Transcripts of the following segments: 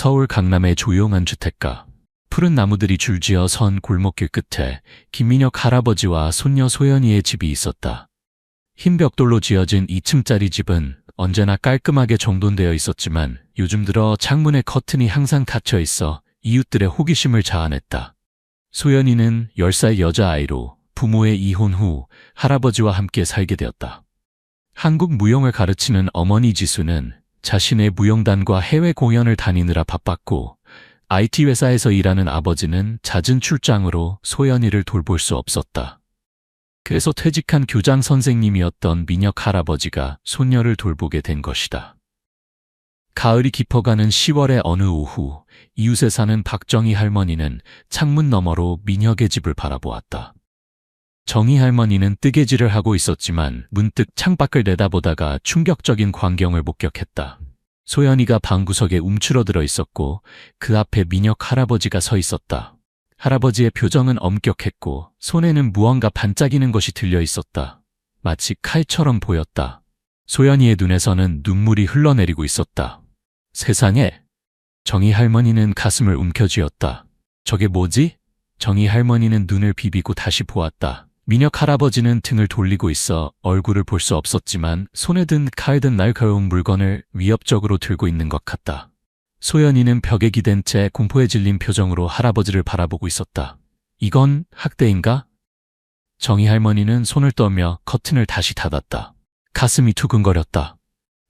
서울 강남의 조용한 주택가. 푸른 나무들이 줄지어 선 골목길 끝에 김민혁 할아버지와 손녀 소연이의 집이 있었다. 흰 벽돌로 지어진 2층짜리 집은 언제나 깔끔하게 정돈되어 있었지만 요즘 들어 창문에 커튼이 항상 닫혀 있어 이웃들의 호기심을 자아냈다. 소연이는 10살 여자아이로 부모의 이혼 후 할아버지와 함께 살게 되었다. 한국 무용을 가르치는 어머니 지수는 자신의 무용단과 해외 공연을 다니느라 바빴고 IT 회사에서 일하는 아버지는 잦은 출장으로 소연이를 돌볼 수 없었다. 그래서 퇴직한 교장 선생님이었던 민혁 할아버지가 손녀를 돌보게 된 것이다. 가을이 깊어가는 10월의 어느 오후, 이웃에 사는 박정희 할머니는 창문 너머로 민혁의 집을 바라보았다. 정희 할머니는 뜨개질을 하고 있었지만 문득 창밖을 내다보다가 충격적인 광경을 목격했다. 소연이가 방구석에 움츠러들어 있었고 그 앞에 민혁 할아버지가 서 있었다. 할아버지의 표정은 엄격했고 손에는 무언가 반짝이는 것이 들려 있었다. 마치 칼처럼 보였다. 소연이의 눈에서는 눈물이 흘러내리고 있었다. 세상에! 정희 할머니는 가슴을 움켜쥐었다. 저게 뭐지? 정희 할머니는 눈을 비비고 다시 보았다. 민혁 할아버지는 등을 돌리고 있어 얼굴을 볼 수 없었지만 손에 든 칼 든 날카로운 물건을 위협적으로 들고 있는 것 같다. 소연이는 벽에 기댄 채 공포에 질린 표정으로 할아버지를 바라보고 있었다. 이건 학대인가? 정희 할머니는 손을 떠며 커튼을 다시 닫았다. 가슴이 두근거렸다.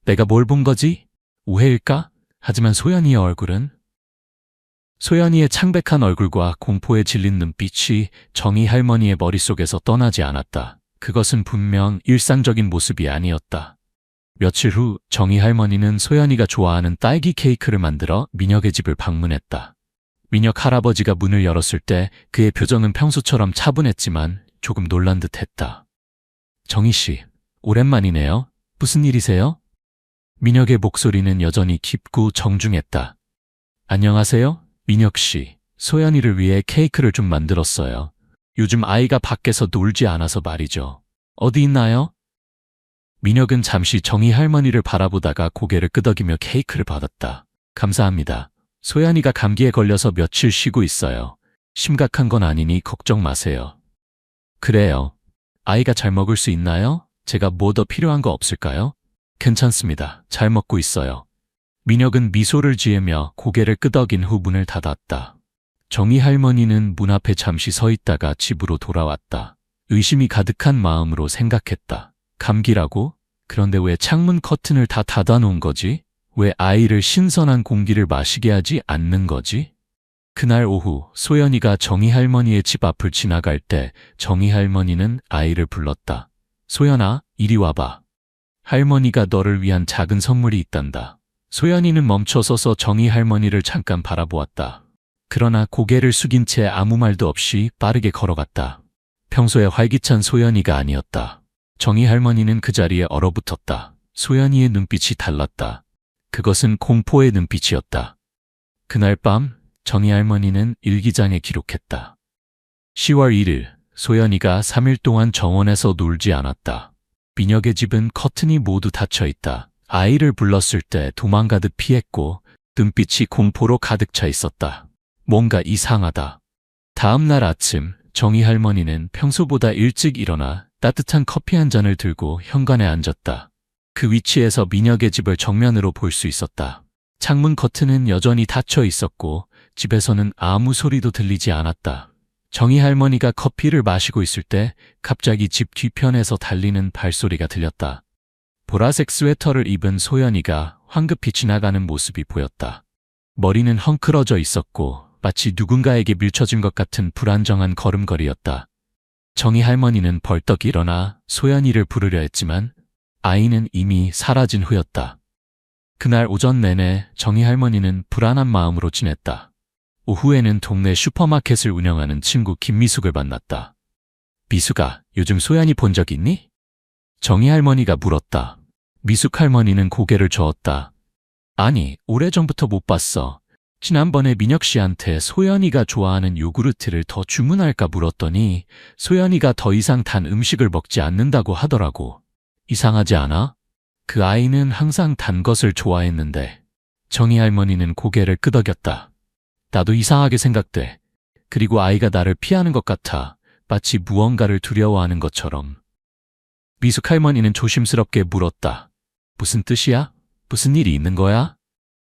내가 뭘 본 거지? 오해일까? 하지만 소연이의 얼굴은? 소연이의 창백한 얼굴과 공포에 질린 눈빛이 정희 할머니의 머릿속에서 떠나지 않았다. 그것은 분명 일상적인 모습이 아니었다. 며칠 후 정희 할머니는 소연이가 좋아하는 딸기 케이크를 만들어 민혁의 집을 방문했다. 민혁 할아버지가 문을 열었을 때 그의 표정은 평소처럼 차분했지만 조금 놀란 듯했다. 정희 씨, 오랜만이네요. 무슨 일이세요? 민혁의 목소리는 여전히 깊고 정중했다. 안녕하세요, 민혁 씨. 소연이를 위해 케이크를 좀 만들었어요. 요즘 아이가 밖에서 놀지 않아서 말이죠. 어디 있나요? 민혁은 잠시 정희 할머니를 바라보다가 고개를 끄덕이며 케이크를 받았다. 감사합니다. 소연이가 감기에 걸려서 며칠 쉬고 있어요. 심각한 건 아니니 걱정 마세요. 그래요. 아이가 잘 먹을 수 있나요? 제가 뭐 더 필요한 거 없을까요? 괜찮습니다. 잘 먹고 있어요. 민혁은 미소를 지으며 고개를 끄덕인 후 문을 닫았다. 정희 할머니는 문 앞에 잠시 서 있다가 집으로 돌아왔다. 의심이 가득한 마음으로 생각했다. 감기라고? 그런데 왜 창문 커튼을 다 닫아놓은 거지? 왜 아이를 신선한 공기를 마시게 하지 않는 거지? 그날 오후 소연이가 정희 할머니의 집 앞을 지나갈 때 정희 할머니는 아이를 불렀다. 소연아, 이리 와봐. 할머니가 너를 위한 작은 선물이 있단다. 소연이는 멈춰서서 정희 할머니를 잠깐 바라보았다. 그러나 고개를 숙인 채 아무 말도 없이 빠르게 걸어갔다. 평소에 활기찬 소연이가 아니었다. 정희 할머니는 그 자리에 얼어붙었다. 소연이의 눈빛이 달랐다. 그것은 공포의 눈빛이었다. 그날 밤 정희 할머니는 일기장에 기록했다. 10월 1일 소연이가 3일 동안 정원에서 놀지 않았다. 민혁의 집은 커튼이 모두 닫혀 있다. 아이를 불렀을 때 도망가듯 피했고 눈빛이 공포로 가득 차 있었다. 뭔가 이상하다. 다음 날 아침 정희 할머니는 평소보다 일찍 일어나 따뜻한 커피 한 잔을 들고 현관에 앉았다. 그 위치에서 민혁의 집을 정면으로 볼 수 있었다. 창문 커튼은 여전히 닫혀 있었고 집에서는 아무 소리도 들리지 않았다. 정희 할머니가 커피를 마시고 있을 때 갑자기 집 뒤편에서 달리는 발소리가 들렸다. 보라색 스웨터를 입은 소연이가 황급히 지나가는 모습이 보였다. 머리는 헝클어져 있었고 마치 누군가에게 밀쳐진 것 같은 불안정한 걸음걸이였다. 정희 할머니는 벌떡 일어나 소연이를 부르려 했지만 아이는 이미 사라진 후였다. 그날 오전 내내 정희 할머니는 불안한 마음으로 지냈다. 오후에는 동네 슈퍼마켓을 운영하는 친구 김미숙을 만났다. 미숙아, 요즘 소연이 본 적 있니? 정희 할머니가 물었다. 미숙 할머니는 고개를 저었다. 아니, 오래전부터 못 봤어. 지난번에 민혁 씨한테 소연이가 좋아하는 요구르트를 더 주문할까 물었더니 소연이가 더 이상 단 음식을 먹지 않는다고 하더라고. 이상하지 않아? 그 아이는 항상 단 것을 좋아했는데. 정희 할머니는 고개를 끄덕였다. 나도 이상하게 생각돼. 그리고 아이가 나를 피하는 것 같아. 마치 무언가를 두려워하는 것처럼. 미숙 할머니는 조심스럽게 물었다. 무슨 뜻이야? 무슨 일이 있는 거야?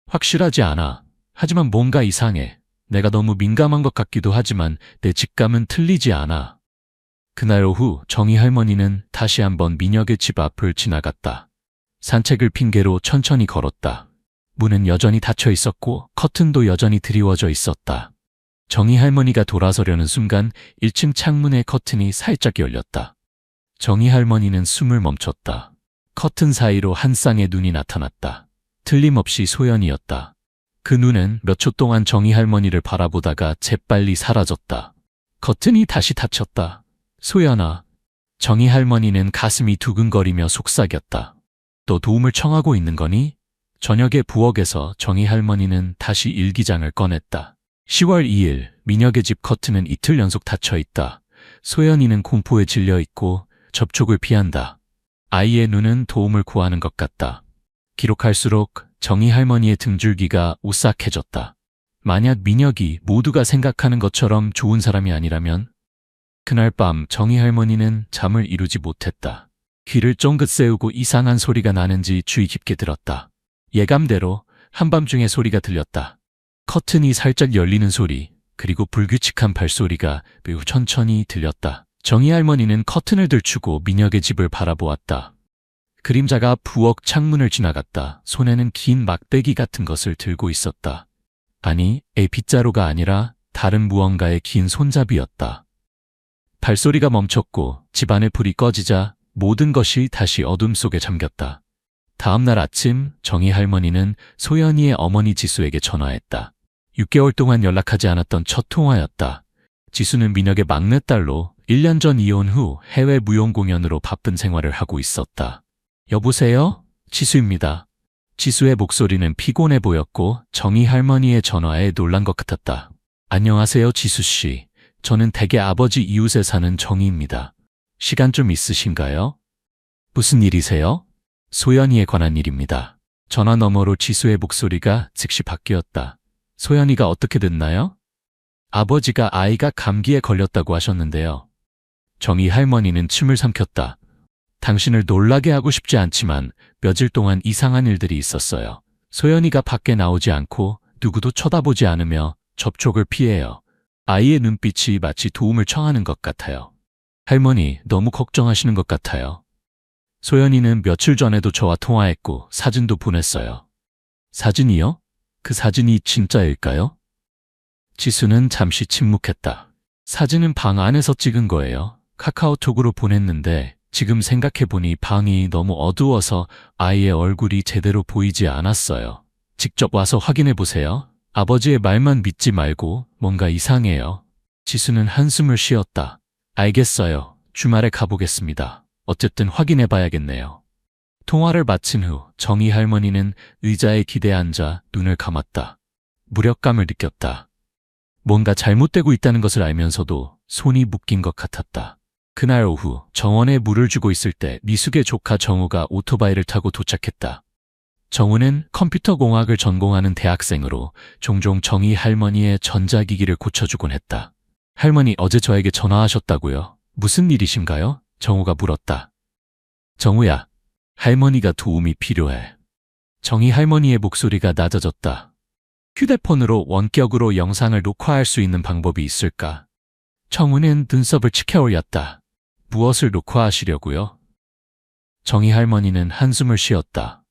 확실하지 않아. 하지만 뭔가 이상해. 내가 너무 민감한 것 같기도 하지만 내 직감은 틀리지 않아. 그날 오후 정희 할머니는 다시 한번 민혁의 집 앞을 지나갔다. 산책을 핑계로 천천히 걸었다. 문은 여전히 닫혀 있었고 커튼도 여전히 드리워져 있었다. 정희 할머니가 돌아서려는 순간 1층 창문의 커튼이 살짝 열렸다. 정희 할머니는 숨을 멈췄다. 커튼 사이로 한 쌍의 눈이 나타났다. 틀림없이 소연이었다. 그 눈은 몇 초 동안 정희 할머니를 바라보다가 재빨리 사라졌다. 커튼이 다시 닫혔다. 소연아. 정희 할머니는 가슴이 두근거리며 속삭였다. 너 도움을 청하고 있는 거니? 저녁에 부엌에서 정희 할머니는 다시 일기장을 꺼냈다. 10월 2일 민혁의 집 커튼은 이틀 연속 닫혀 있다. 소연이는 공포에 질려 있고 접촉을 피한다. 아이의 눈은 도움을 구하는 것 같다. 기록할수록 정희 할머니의 등줄기가 오싹해졌다. 만약 민혁이 모두가 생각하는 것처럼 좋은 사람이 아니라면? 그날 밤 정희 할머니는 잠을 이루지 못했다. 귀를 쫑긋 세우고 이상한 소리가 나는지 주의 깊게 들었다. 예감대로 한밤중에 소리가 들렸다. 커튼이 살짝 열리는 소리, 그리고 불규칙한 발소리가 매우 천천히 들렸다. 정희 할머니는 커튼을 들추고 민혁의 집을 바라보았다. 그림자가 부엌 창문을 지나갔다. 손에는 긴 막대기 같은 것을 들고 있었다. 아니, 빗자루가 아니라 다른 무언가의 긴 손잡이였다. 발소리가 멈췄고 집안의 불이 꺼지자 모든 것이 다시 어둠 속에 잠겼다. 다음 날 아침 정희 할머니는 소연이의 어머니 지수에게 전화했다. 6개월 동안 연락하지 않았던 첫 통화였다. 지수는 민혁의 막내딸로 1년 전 이혼 후 해외 무용 공연으로 바쁜 생활을 하고 있었다. 여보세요? 지수입니다. 지수의 목소리는 피곤해 보였고 정희 할머니의 전화에 놀란 것 같았다. 안녕하세요, 지수씨. 저는 댁의 아버지 이웃에 사는 정희입니다. 시간 좀 있으신가요? 무슨 일이세요? 소연이에 관한 일입니다. 전화 너머로 지수의 목소리가 즉시 바뀌었다. 소연이가 어떻게 됐나요? 아버지가 아이가 감기에 걸렸다고 하셨는데요. 정희 할머니는 침을 삼켰다. 당신을 놀라게 하고 싶지 않지만 며칠 동안 이상한 일들이 있었어요. 소연이가 밖에 나오지 않고 누구도 쳐다보지 않으며 접촉을 피해요. 아이의 눈빛이 마치 도움을 청하는 것 같아요. 할머니, 너무 걱정하시는 것 같아요. 소연이는 며칠 전에도 저와 통화했고 사진도 보냈어요. 사진이요? 그 사진이 진짜일까요? 지수는 잠시 침묵했다. 사진은 방 안에서 찍은 거예요. 카카오톡으로 보냈는데 지금 생각해보니 방이 너무 어두워서 아이의 얼굴이 제대로 보이지 않았어요. 직접 와서 확인해보세요. 아버지의 말만 믿지 말고 뭔가 이상해요. 지수는 한숨을 쉬었다. 알겠어요. 주말에 가보겠습니다. 어쨌든 확인해봐야겠네요. 통화를 마친 후 정희 할머니는 의자에 기대앉아 눈을 감았다. 무력감을 느꼈다. 뭔가 잘못되고 있다는 것을 알면서도 손이 묶인 것 같았다. 그날 오후 정원에 물을 주고 있을 때 미숙의 조카 정우가 오토바이를 타고 도착했다. 정우는 컴퓨터공학을 전공하는 대학생으로 종종 정희 할머니의 전자기기를 고쳐주곤 했다. 할머니, 어제 저에게 전화하셨다고요? 무슨 일이신가요? 정우가 물었다. 정우야, 할머니가 도움이 필요해. 정희 할머니의 목소리가 낮아졌다. 휴대폰으로 원격으로 영상을 녹화할 수 있는 방법이 있을까? 정우는 눈썹을 치켜 올렸다. 무엇을 녹화하시려고요? 정희 할머니는 한숨을 쉬었다.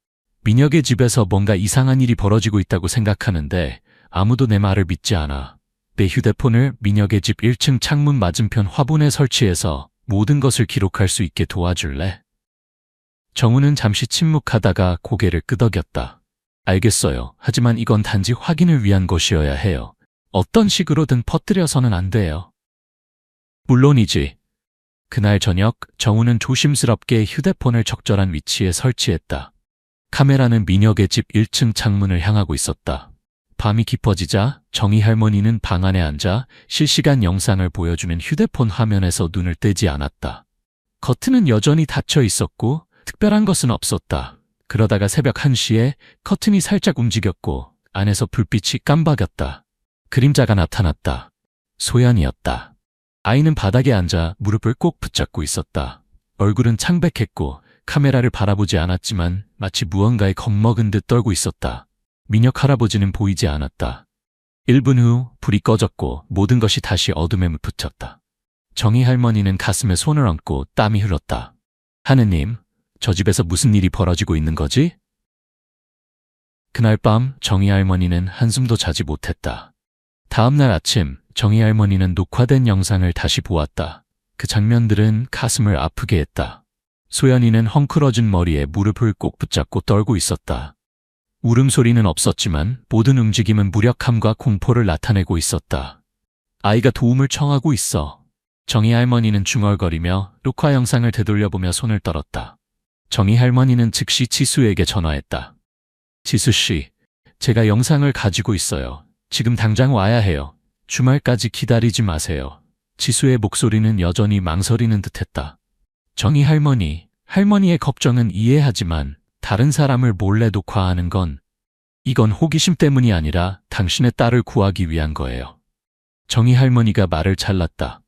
민혁의 집에서 뭔가 이상한 일이 벌어지고 있다고 생각하는데 아무도 내 말을 믿지 않아. 내 휴대폰을 민혁의 집 1층 창문 맞은편 화분에 설치해서 모든 것을 기록할 수 있게 도와줄래? 정우는 잠시 침묵하다가 고개를 끄덕였다. 알겠어요. 하지만 이건 단지 확인을 위한 것이어야 해요. 어떤 식으로든 퍼뜨려서는 안 돼요. 물론이지. 그날 저녁 정우는 조심스럽게 휴대폰을 적절한 위치에 설치했다. 카메라는 민혁의 집 1층 창문을 향하고 있었다. 밤이 깊어지자 정희 할머니는 방 안에 앉아 실시간 영상을 보여주는 휴대폰 화면에서 눈을 떼지 않았다. 커튼은 여전히 닫혀 있었고 특별한 것은 없었다. 그러다가 새벽 1시에 커튼이 살짝 움직였고 안에서 불빛이 깜박였다. 그림자가 나타났다. 소연이었다. 아이는 바닥에 앉아 무릎을 꼭 붙잡고 있었다. 얼굴은 창백했고 카메라를 바라보지 않았지만 마치 무언가에 겁먹은 듯 떨고 있었다. 민혁 할아버지는 보이지 않았다. 1분 후 불이 꺼졌고 모든 것이 다시 어둠에 물붙었다. 정희 할머니는 가슴에 손을 얹고 땀이 흘렀다. 하느님, 저 집에서 무슨 일이 벌어지고 있는 거지? 그날 밤 정희 할머니는 한숨도 자지 못했다. 다음 날 아침 정희 할머니는 녹화된 영상을 다시 보았다. 그 장면들은 가슴을 아프게 했다. 소연이는 헝클어진 머리에 무릎을 꼭 붙잡고 떨고 있었다. 울음소리는 없었지만 모든 움직임은 무력함과 공포를 나타내고 있었다. 아이가 도움을 청하고 있어. 정희 할머니는 중얼거리며 녹화 영상을 되돌려보며 손을 떨었다. 정희 할머니는 즉시 지수에게 전화했다. 지수씨, 제가 영상을 가지고 있어요. 지금 당장 와야 해요. 주말까지 기다리지 마세요. 지수의 목소리는 여전히 망설이는 듯했다. 정희 할머니의 걱정은 이해하지만 다른 사람을 몰래 녹화하는 이건 호기심 때문이 아니라 당신의 딸을 구하기 위한 거예요. 정희 할머니가 말을 잘랐다.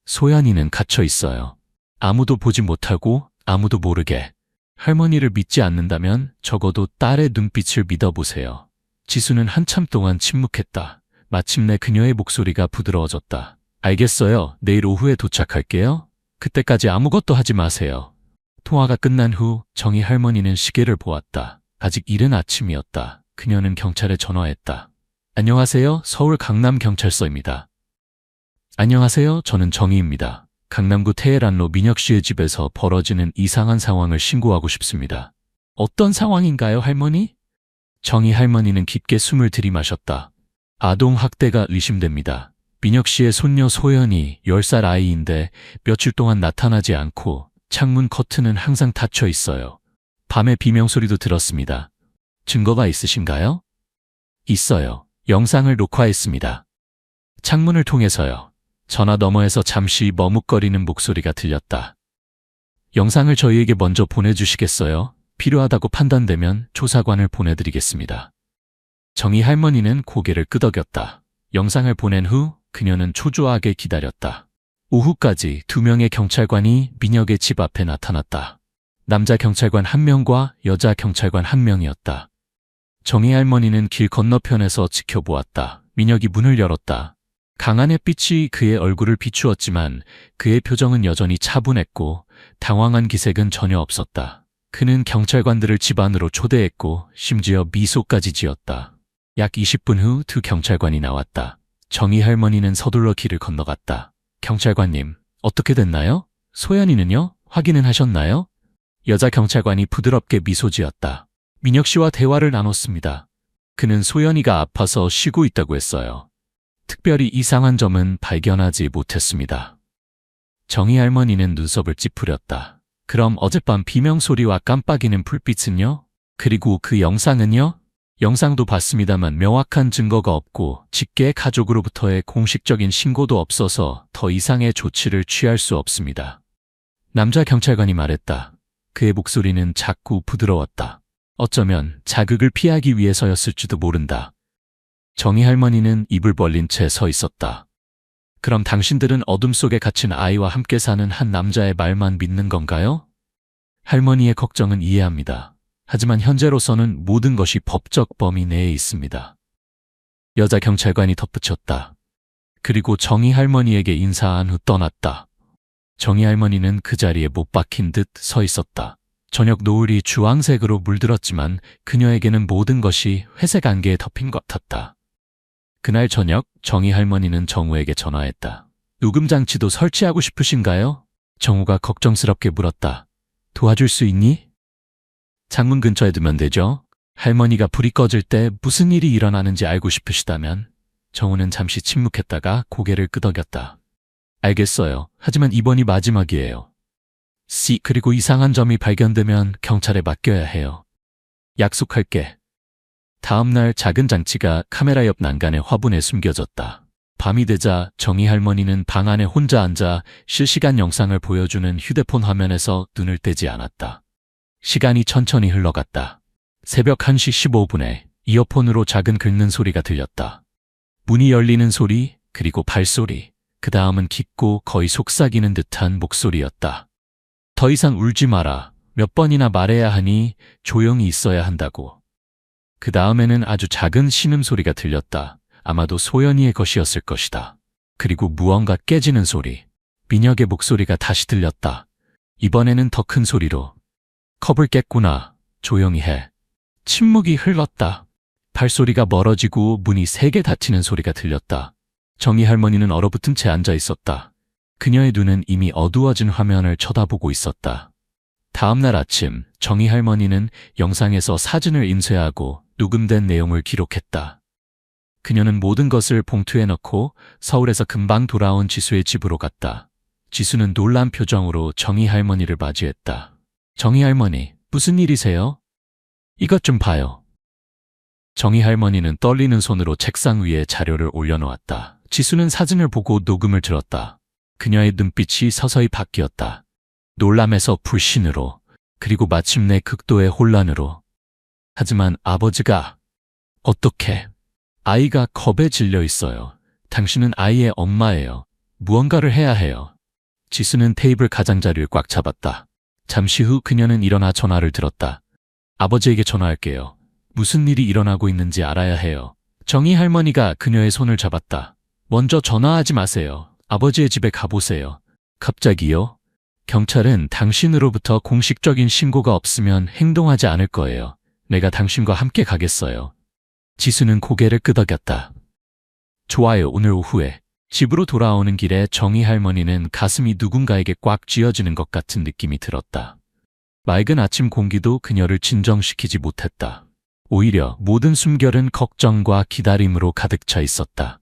소연이는 갇혀 있어요. 아무도 보지 못하고 아무도 모르게. 할머니를 믿지 않는다면 적어도 딸의 눈빛을 믿어보세요. 지수는 한참 동안 침묵했다. 마침내 그녀의 목소리가 부드러워졌다. 알겠어요. 내일 오후에 도착할게요. 그때까지 아무것도 하지 마세요. 통화가 끝난 후 정희 할머니는 시계를 보았다. 아직 이른 아침이었다. 그녀는 경찰에 전화했다. 안녕하세요. 서울 강남경찰서입니다. 안녕하세요. 저는 정희입니다. 강남구 테헤란로 민혁 씨의 집에서 벌어지는 이상한 상황을 신고하고 싶습니다. 어떤 상황인가요, 할머니? 정희 할머니는 깊게 숨을 들이마셨다. 아동 학대가 의심됩니다. 민혁 씨의 손녀 소연이 10살 아이인데 며칠 동안 나타나지 않고 창문 커튼은 항상 닫혀 있어요. 밤에 비명소리도 들었습니다. 증거가 있으신가요? 있어요. 영상을 녹화했습니다. 창문을 통해서요. 전화 너머에서 잠시 머뭇거리는 목소리가 들렸다. 영상을 저희에게 먼저 보내주시겠어요? 필요하다고 판단되면 조사관을 보내드리겠습니다. 정희 할머니는 고개를 끄덕였다. 영상을 보낸 후 그녀는 초조하게 기다렸다. 오후까지 2명의 경찰관이 민혁의 집 앞에 나타났다. 남자 경찰관 1명과 여자 경찰관 1명이었다. 정희 할머니는 길 건너편에서 지켜보았다. 민혁이 문을 열었다. 강한 햇빛이 그의 얼굴을 비추었지만 그의 표정은 여전히 차분했고 당황한 기색은 전혀 없었다. 그는 경찰관들을 집 안으로 초대했고 심지어 미소까지 지었다. 약 20분 후 2 경찰관이 나왔다. 정희 할머니는 서둘러 길을 건너갔다. 경찰관님, 어떻게 됐나요? 소연이는요? 확인은 하셨나요? 여자 경찰관이 부드럽게 미소 지었다. 민혁 씨와 대화를 나눴습니다. 그는 소연이가 아파서 쉬고 있다고 했어요. 특별히 이상한 점은 발견하지 못했습니다. 정희 할머니는 눈썹을 찌푸렸다. 그럼 어젯밤 비명소리와 깜빡이는 불빛은요? 그리고 그 영상은요? 영상도 봤습니다만 명확한 증거가 없고 직계 가족으로부터의 공식적인 신고도 없어서 더 이상의 조치를 취할 수 없습니다. 남자 경찰관이 말했다. 그의 목소리는 작고 부드러웠다. 어쩌면 자극을 피하기 위해서였을지도 모른다. 정희 할머니는 입을 벌린 채 서 있었다. 그럼 당신들은 어둠 속에 갇힌 아이와 함께 사는 한 남자의 말만 믿는 건가요? 할머니의 걱정은 이해합니다. 하지만 현재로서는 모든 것이 법적 범위 내에 있습니다. 여자 경찰관이 덧붙였다. 그리고 정희 할머니에게 인사한 후 떠났다. 정희 할머니는 그 자리에 못 박힌 듯 서 있었다. 저녁 노을이 주황색으로 물들었지만 그녀에게는 모든 것이 회색 안개에 덮인 것 같았다. 그날 저녁 정희 할머니는 정우에게 전화했다. 녹음장치도 설치하고 싶으신가요? 정우가 걱정스럽게 물었다. 도와줄 수 있니? 창문 근처에 두면 되죠. 할머니가 불이 꺼질 때 무슨 일이 일어나는지 알고 싶으시다면. 정우는 잠시 침묵했다가 고개를 끄덕였다. 알겠어요. 하지만 이번이 마지막이에요. 그리고 이상한 점이 발견되면 경찰에 맡겨야 해요. 약속할게. 다음 날 작은 장치가 카메라 옆 난간의 화분에 숨겨졌다. 밤이 되자 정희 할머니는 방 안에 혼자 앉아 실시간 영상을 보여주는 휴대폰 화면에서 눈을 떼지 않았다. 시간이 천천히 흘러갔다. 새벽 1시 15분에 이어폰으로 작은 긁는 소리가 들렸다. 문이 열리는 소리, 그리고 발소리, 그 다음은 깊고 거의 속삭이는 듯한 목소리였다. 더 이상 울지 마라. 몇 번이나 말해야 하니 조용히 있어야 한다고. 그 다음에는 아주 작은 신음소리가 들렸다. 아마도 소연이의 것이었을 것이다. 그리고 무언가 깨지는 소리. 민혁의 목소리가 다시 들렸다. 이번에는 더 큰 소리로. 컵을 깼구나. 조용히 해. 침묵이 흘렀다. 발소리가 멀어지고 문이 세게 닫히는 소리가 들렸다. 정희 할머니는 얼어붙은 채 앉아 있었다. 그녀의 눈은 이미 어두워진 화면을 쳐다보고 있었다. 다음 날 아침, 정희 할머니는 영상에서 사진을 인쇄하고 녹음된 내용을 기록했다. 그녀는 모든 것을 봉투에 넣고 서울에서 금방 돌아온 지수의 집으로 갔다. 지수는 놀란 표정으로 정희 할머니를 맞이했다. 정희 할머니, 무슨 일이세요? 이것 좀 봐요. 정희 할머니는 떨리는 손으로 책상 위에 자료를 올려놓았다. 지수는 사진을 보고 녹음을 들었다. 그녀의 눈빛이 서서히 바뀌었다. 놀람에서 불신으로, 그리고 마침내 극도의 혼란으로. 하지만 아버지가 어떻게? 아이가 겁에 질려 있어요. 당신은 아이의 엄마예요. 무언가를 해야 해요. 지수는 테이블 가장자리를 꽉 잡았다. 잠시 후 그녀는 일어나 전화를 들었다. 아버지에게 전화할게요. 무슨 일이 일어나고 있는지 알아야 해요. 정희 할머니가 그녀의 손을 잡았다. 먼저 전화하지 마세요. 아버지의 집에 가보세요. 갑자기요? 경찰은 당신으로부터 공식적인 신고가 없으면 행동하지 않을 거예요. 내가 당신과 함께 가겠어요. 지수는 고개를 끄덕였다. 좋아요. 오늘 오후에. 집으로 돌아오는 길에 정희 할머니는 가슴이 누군가에게 꽉 쥐어지는 것 같은 느낌이 들었다. 맑은 아침 공기도 그녀를 진정시키지 못했다. 오히려 모든 숨결은 걱정과 기다림으로 가득 차 있었다.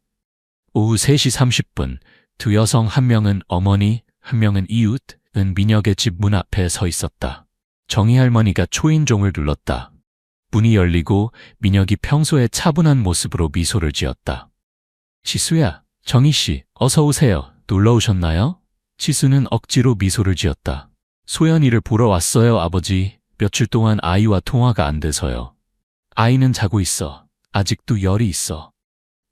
오후 3시 30분, 두 여성 한 명은 어머니, 한 명은 이웃은 민혁의 집 문 앞에 서 있었다. 정희 할머니가 초인종을 눌렀다. 문이 열리고 민혁이 평소의 차분한 모습으로 미소를 지었다. 지수야, 정희 씨, 어서 오세요. 놀러 오셨나요? 지수는 억지로 미소를 지었다. 소연이를 보러 왔어요, 아버지. 며칠 동안 아이와 통화가 안 돼서요. 아이는 자고 있어. 아직도 열이 있어.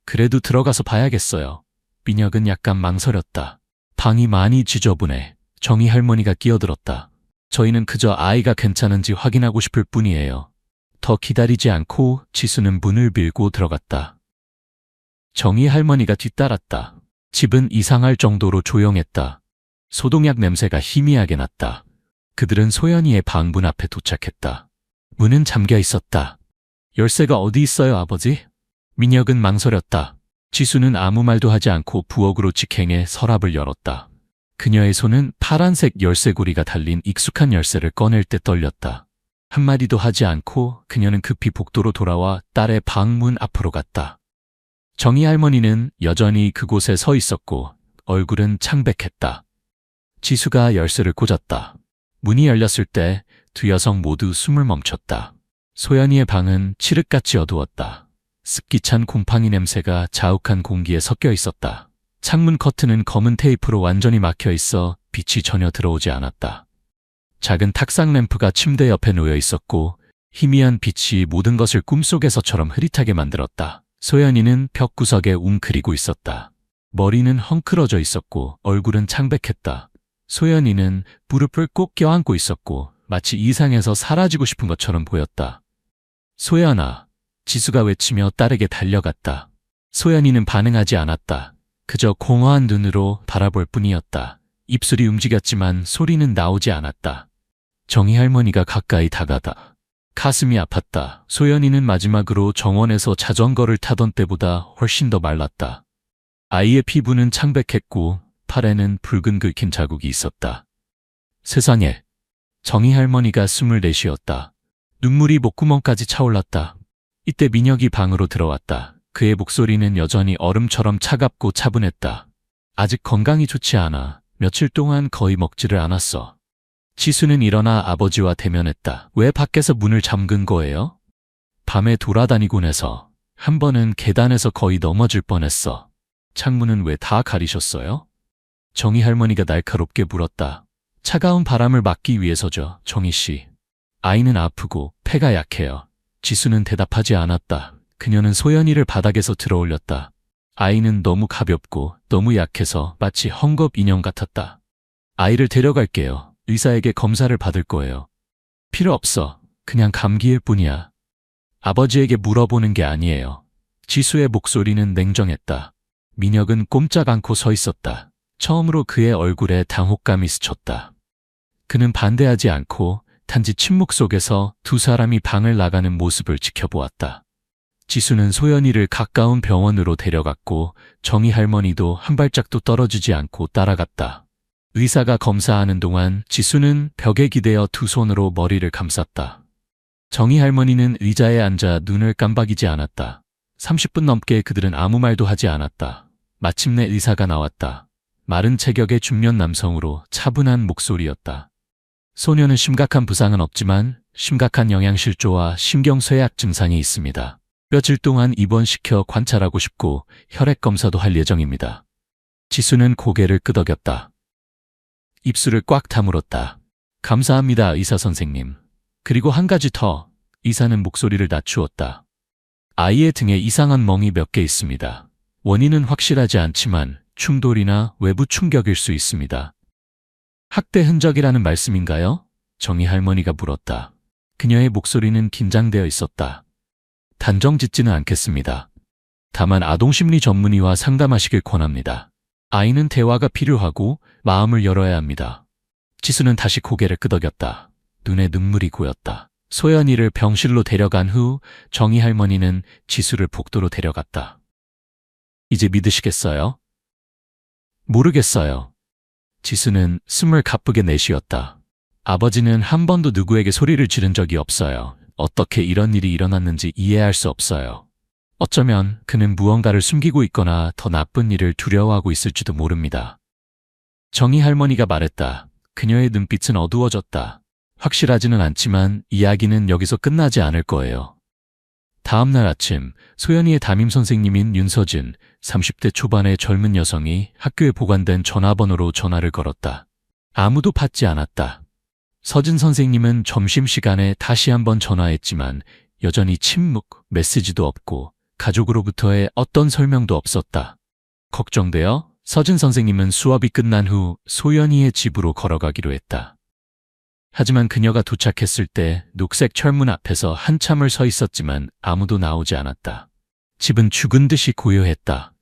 그래도 들어가서 봐야겠어요. 민혁은 약간 망설였다. 방이 많이 지저분해. 정희 할머니가 끼어들었다. 저희는 그저 아이가 괜찮은지 확인하고 싶을 뿐이에요. 더 기다리지 않고 지수는 문을 밀고 들어갔다. 정희 할머니가 뒤따랐다. 집은 이상할 정도로 조용했다. 소독약 냄새가 희미하게 났다. 그들은 소연이의 방 문 앞에 도착했다. 문은 잠겨 있었다. 열쇠가 어디 있어요, 아버지? 민혁은 망설였다. 지수는 아무 말도 하지 않고 부엌으로 직행해 서랍을 열었다. 그녀의 손은 파란색 열쇠고리가 달린 익숙한 열쇠를 꺼낼 때 떨렸다. 한마디도 하지 않고 그녀는 급히 복도로 돌아와 딸의 방 문 앞으로 갔다. 정희 할머니는 여전히 그곳에 서 있었고 얼굴은 창백했다. 지수가 열쇠를 꽂았다. 문이 열렸을 때 두 여성 모두 숨을 멈췄다. 소연이의 방은 칠흑같이 어두웠다. 습기찬 곰팡이 냄새가 자욱한 공기에 섞여 있었다. 창문 커튼은 검은 테이프로 완전히 막혀 있어 빛이 전혀 들어오지 않았다. 작은 탁상 램프가 침대 옆에 놓여 있었고 희미한 빛이 모든 것을 꿈속에서처럼 흐릿하게 만들었다. 소연이는 벽 구석에 웅크리고 있었다. 머리는 헝클어져 있었고 얼굴은 창백했다. 소연이는 무릎을 꼭 껴안고 있었고 마치 이상해서 사라지고 싶은 것처럼 보였다. 소연아, 지수가 외치며 딸에게 달려갔다. 소연이는 반응하지 않았다. 그저 공허한 눈으로 바라볼 뿐이었다. 입술이 움직였지만 소리는 나오지 않았다. 정희 할머니가 가까이 다가다. 가슴이 아팠다. 소연이는 마지막으로 정원에서 자전거를 타던 때보다 훨씬 더 말랐다. 아이의 피부는 창백했고 팔에는 붉은 긁힌 자국이 있었다. 세상에. 정희 할머니가 숨을 내쉬었다. 눈물이 목구멍까지 차올랐다. 이때 민혁이 방으로 들어왔다. 그의 목소리는 여전히 얼음처럼 차갑고 차분했다. 아직 건강이 좋지 않아. 며칠 동안 거의 먹지를 않았어. 지수는 일어나 아버지와 대면했다. 왜 밖에서 문을 잠근 거예요? 밤에 돌아다니곤 해서. 한 번은 계단에서 거의 넘어질 뻔했어. 창문은 왜 다 가리셨어요? 정희 할머니가 날카롭게 물었다. 차가운 바람을 막기 위해서죠, 정희 씨. 아이는 아프고 폐가 약해요. 지수는 대답하지 않았다. 그녀는 소연이를 바닥에서 들어올렸다. 아이는 너무 가볍고 너무 약해서 마치 헝겊 인형 같았다. 아이를 데려갈게요. 의사에게 검사를 받을 거예요. 필요 없어. 그냥 감기일 뿐이야. 아버지에게 물어보는 게 아니에요. 지수의 목소리는 냉정했다. 민혁은 꼼짝 않고 서 있었다. 처음으로 그의 얼굴에 당혹감이 스쳤다. 그는 반대하지 않고 단지 침묵 속에서 두 사람이 방을 나가는 모습을 지켜보았다. 지수는 소연이를 가까운 병원으로 데려갔고 정희 할머니도 한 발짝도 떨어지지 않고 따라갔다. 의사가 검사하는 동안 지수는 벽에 기대어 두 손으로 머리를 감쌌다. 정희 할머니는 의자에 앉아 눈을 깜박이지 않았다. 30분 넘게 그들은 아무 말도 하지 않았다. 마침내 의사가 나왔다. 마른 체격의 중년 남성으로 차분한 목소리였다. 소녀는 심각한 부상은 없지만 심각한 영양실조와 신경쇠약 증상이 있습니다. 며칠 동안 입원시켜 관찰하고 싶고 혈액 검사도 할 예정입니다. 지수는 고개를 끄덕였다. 입술을 꽉 다물었다. 감사합니다, 의사 선생님. 그리고 한 가지 더. 의사는 목소리를 낮추었다. 아이의 등에 이상한 멍이 몇 개 있습니다. 원인은 확실하지 않지만 충돌이나 외부 충격일 수 있습니다. 학대 흔적이라는 말씀인가요? 정희 할머니가 물었다. 그녀의 목소리는 긴장되어 있었다. 단정 짓지는 않겠습니다. 다만 아동심리 전문의와 상담하시길 권합니다. 아이는 대화가 필요하고 마음을 열어야 합니다. 지수는 다시 고개를 끄덕였다. 눈에 눈물이 고였다. 소연이를 병실로 데려간 후 정희 할머니는 지수를 복도로 데려갔다. 이제 믿으시겠어요? 모르겠어요. 지수는 숨을 가쁘게 내쉬었다. 아버지는 한 번도 누구에게 소리를 지른 적이 없어요. 어떻게 이런 일이 일어났는지 이해할 수 없어요. 어쩌면 그는 무언가를 숨기고 있거나 더 나쁜 일을 두려워하고 있을지도 모릅니다. 정희 할머니가 말했다. 그녀의 눈빛은 어두워졌다. 확실하지는 않지만 이야기는 여기서 끝나지 않을 거예요. 다음 날 아침 소연이의 담임 선생님인 윤서진, 30대 초반의 젊은 여성이 학교에 보관된 전화번호로 전화를 걸었다. 아무도 받지 않았다. 서진 선생님은 점심시간에 다시 한번 전화했지만 여전히 침묵, 메시지도 없고 가족으로부터의 어떤 설명도 없었다. 걱정되어 서진 선생님은 수업이 끝난 후 소연이의 집으로 걸어가기로 했다. 하지만 그녀가 도착했을 때 녹색 철문 앞에서 한참을 서 있었지만 아무도 나오지 않았다. 집은 죽은 듯이 고요했다.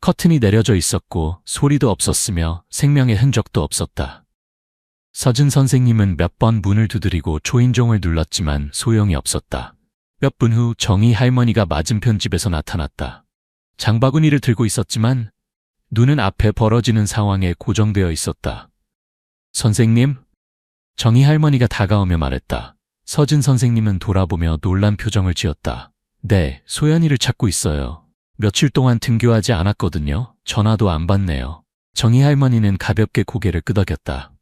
커튼이 내려져 있었고 소리도 없었으며 생명의 흔적도 없었다. 서진 선생님은 몇 번 문을 두드리고 초인종을 눌렀지만 소용이 없었다. 몇 분 후 정희 할머니가 맞은편 집에서 나타났다. 장바구니를 들고 있었지만 눈은 앞에 벌어지는 상황에 고정되어 있었다. 선생님? 정희 할머니가 다가오며 말했다. 서진 선생님은 돌아보며 놀란 표정을 지었다. 네, 소연이를 찾고 있어요. 며칠 동안 등교하지 않았거든요. 전화도 안 받네요. 정희 할머니는 가볍게 고개를 끄덕였다.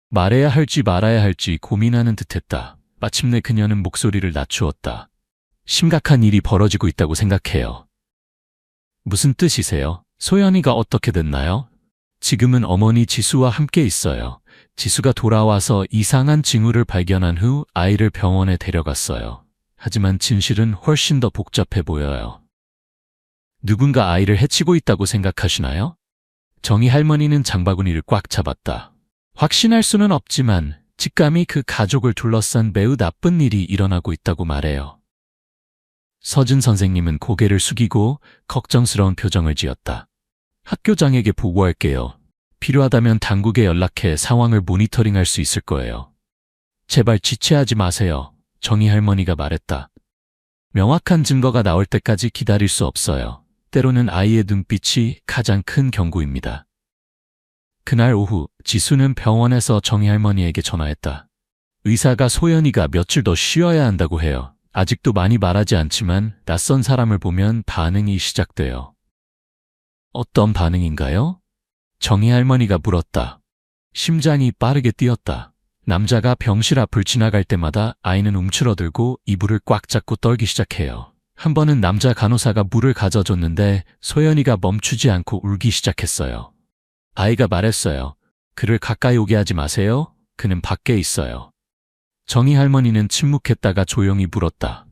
말해야 할지 말아야 할지 고민하는 듯했다. 마침내 그녀는 목소리를 낮추었다. 심각한 일이 벌어지고 있다고 생각해요. 무슨 뜻이세요? 소연이가 어떻게 됐나요? 지금은 어머니 지수와 함께 있어요. 지수가 돌아와서 이상한 징후를 발견한 후 아이를 병원에 데려갔어요. 하지만 진실은 훨씬 더 복잡해 보여요. 누군가 아이를 해치고 있다고 생각하시나요? 정희 할머니는 장바구니를 꽉 잡았다. 확신할 수는 없지만 직감이 그 가족을 둘러싼 매우 나쁜 일이 일어나고 있다고 말해요. 서진 선생님은 고개를 숙이고 걱정스러운 표정을 지었다. 학교장에게 보고할게요. 필요하다면 당국에 연락해 상황을 모니터링할 수 있을 거예요. 제발 지체하지 마세요. 정희 할머니가 말했다. 명확한 증거가 나올 때까지 기다릴 수 없어요. 때로는 아이의 눈빛이 가장 큰 경고입니다. 그날 오후 지수는 병원에서 정희 할머니에게 전화했다. 의사가 소연이가 며칠 더 쉬어야 한다고 해요. 아직도 많이 말하지 않지만 낯선 사람을 보면 반응이 시작돼요. 어떤 반응인가요? 정희 할머니가 물었다. 심장이 빠르게 뛰었다. 남자가 병실 앞을 지나갈 때마다 아이는 움츠러들고 이불을 꽉 잡고 떨기 시작해요. 한 번은 남자 간호사가 물을 가져줬는데 소연이가 멈추지 않고 울기 시작했어요. 아이가 말했어요. 그를 가까이 오게 하지 마세요. 그는 밖에 있어요. 정희 할머니는 침묵했다가 조용히 물었다.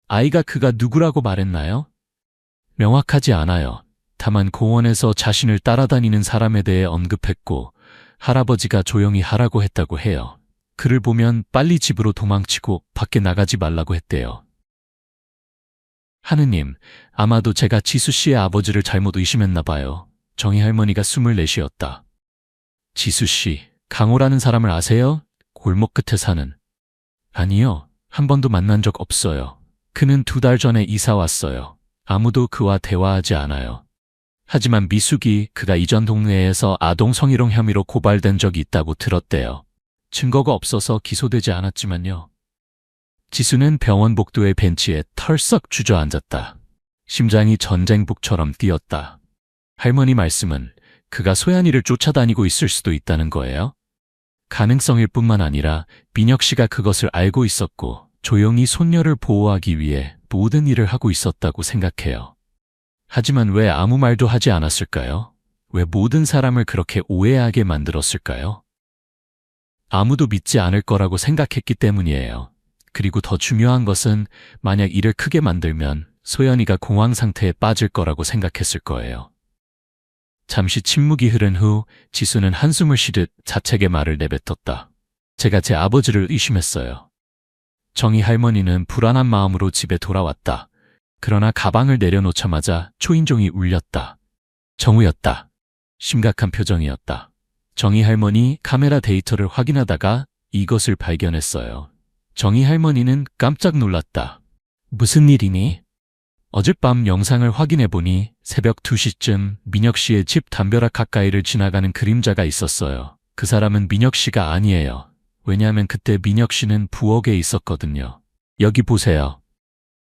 아이가 그가 누구라고 말했나요? 명확하지 않아요. 다만 공원에서 자신을 따라다니는 사람에 대해 언급했고 할아버지가 조용히 하라고 했다고 해요. 그를 보면 빨리 집으로 도망치고 밖에 나가지 말라고 했대요. 하느님, 아마도 제가 지수 씨의 아버지를 잘못 의심했나 봐요. 정희 할머니가 숨을 내쉬었다. 지수 씨, 강호라는 사람을 아세요? 골목 끝에 사는. 아니요, 한 번도 만난 적 없어요. 그는 2달 전에 이사 왔어요. 아무도 그와 대화하지 않아요. 하지만 미숙이 그가 이전 동네에서 아동 성희롱 혐의로 고발된 적이 있다고 들었대요. 증거가 없어서 기소되지 않았지만요. 지수는 병원 복도의 벤치에 털썩 주저앉았다. 심장이 전쟁복처럼 뛰었다. 할머니 말씀은 그가 소연이를 쫓아다니고 있을 수도 있다는 거예요? 가능성일 뿐만 아니라 민혁 씨가 그것을 알고 있었고 조용히 손녀를 보호하기 위해 모든 일을 하고 있었다고 생각해요. 하지만 왜 아무 말도 하지 않았을까요? 왜 모든 사람을 그렇게 오해하게 만들었을까요? 아무도 믿지 않을 거라고 생각했기 때문이에요. 그리고 더 중요한 것은 만약 일을 크게 만들면 소연이가 공황 상태에 빠질 거라고 생각했을 거예요. 잠시 침묵이 흐른 후 지수는 한숨을 쉬듯 자책의 말을 내뱉었다. 제가 제 아버지를 의심했어요. 정희 할머니는 불안한 마음으로 집에 돌아왔다. 그러나 가방을 내려놓자마자 초인종이 울렸다. 정우였다. 심각한 표정이었다. 정희 할머니 카메라 데이터를 확인하다가 이것을 발견했어요. 정희 할머니는 깜짝 놀랐다. 무슨 일이니? 어젯밤 영상을 확인해보니 새벽 2시쯤 민혁 씨의 집 담벼락 가까이를 지나가는 그림자가 있었어요. 그 사람은 민혁 씨가 아니에요. 왜냐하면 그때 민혁 씨는 부엌에 있었거든요. 여기 보세요.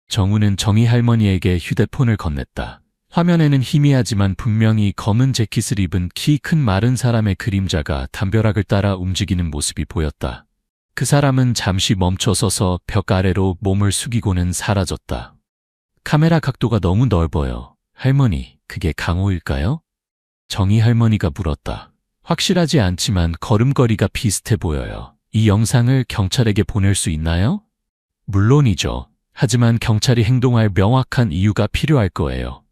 정우는 정희 할머니에게 휴대폰을 건넸다. 화면에는 희미하지만 분명히 검은 재킷을 입은 키 큰 마른 사람의 그림자가 담벼락을 따라 움직이는 모습이 보였다. 그 사람은 잠시 멈춰서서 벽 아래로 몸을 숙이고는 사라졌다. 카메라 각도가 너무 넓어요. 할머니, 그게 강호일까요? 정희 할머니가 물었다. 확실하지 않지만 걸음걸이가 비슷해 보여요. 이 영상을 경찰에게 보낼 수 있나요? 물론이죠. 하지만 경찰이 행동할 명확한 이유가 필요할 거예요.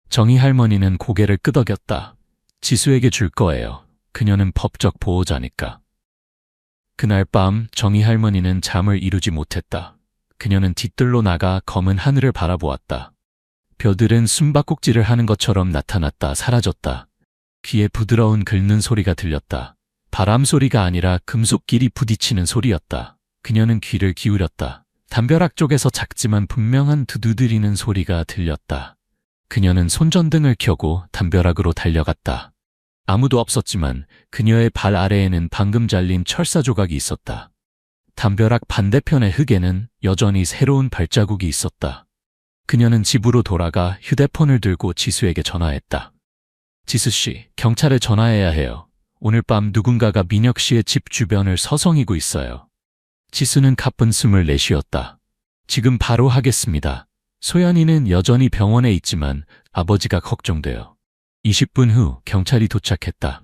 정희 할머니는 고개를 끄덕였다. 지수에게 줄 거예요. 그녀는 법적 보호자니까. 그날 밤 정희 할머니는 잠을 이루지 못했다. 그녀는 뒤뜰로 나가 검은 하늘을 바라보았다. 벼들은 숨바꼭질을 하는 것처럼 나타났다 사라졌다. 귀에 부드러운 긁는 소리가 들렸다. 바람 소리가 아니라 금속끼리 부딪히는 소리였다. 그녀는 귀를 기울였다. 담벼락 쪽에서 작지만 분명한 두드리는 소리가 들렸다. 그녀는 손전등을 켜고 담벼락으로 달려갔다. 아무도 없었지만 그녀의 발 아래에는 방금 잘린 철사 조각이 있었다. 담벼락 반대편의 흙에는 여전히 새로운 발자국이 있었다. 그녀는 집으로 돌아가 휴대폰을 들고 지수에게 전화했다. 지수 씨, 경찰에 전화해야 해요. 오늘 밤 누군가가 민혁 씨의 집 주변을 서성이고 있어요. 지수는 가쁜 숨을 내쉬었다. 지금 바로 하겠습니다. 소연이는 여전히 병원에 있지만 아버지가 걱정돼요. 20분 후 경찰이 도착했다.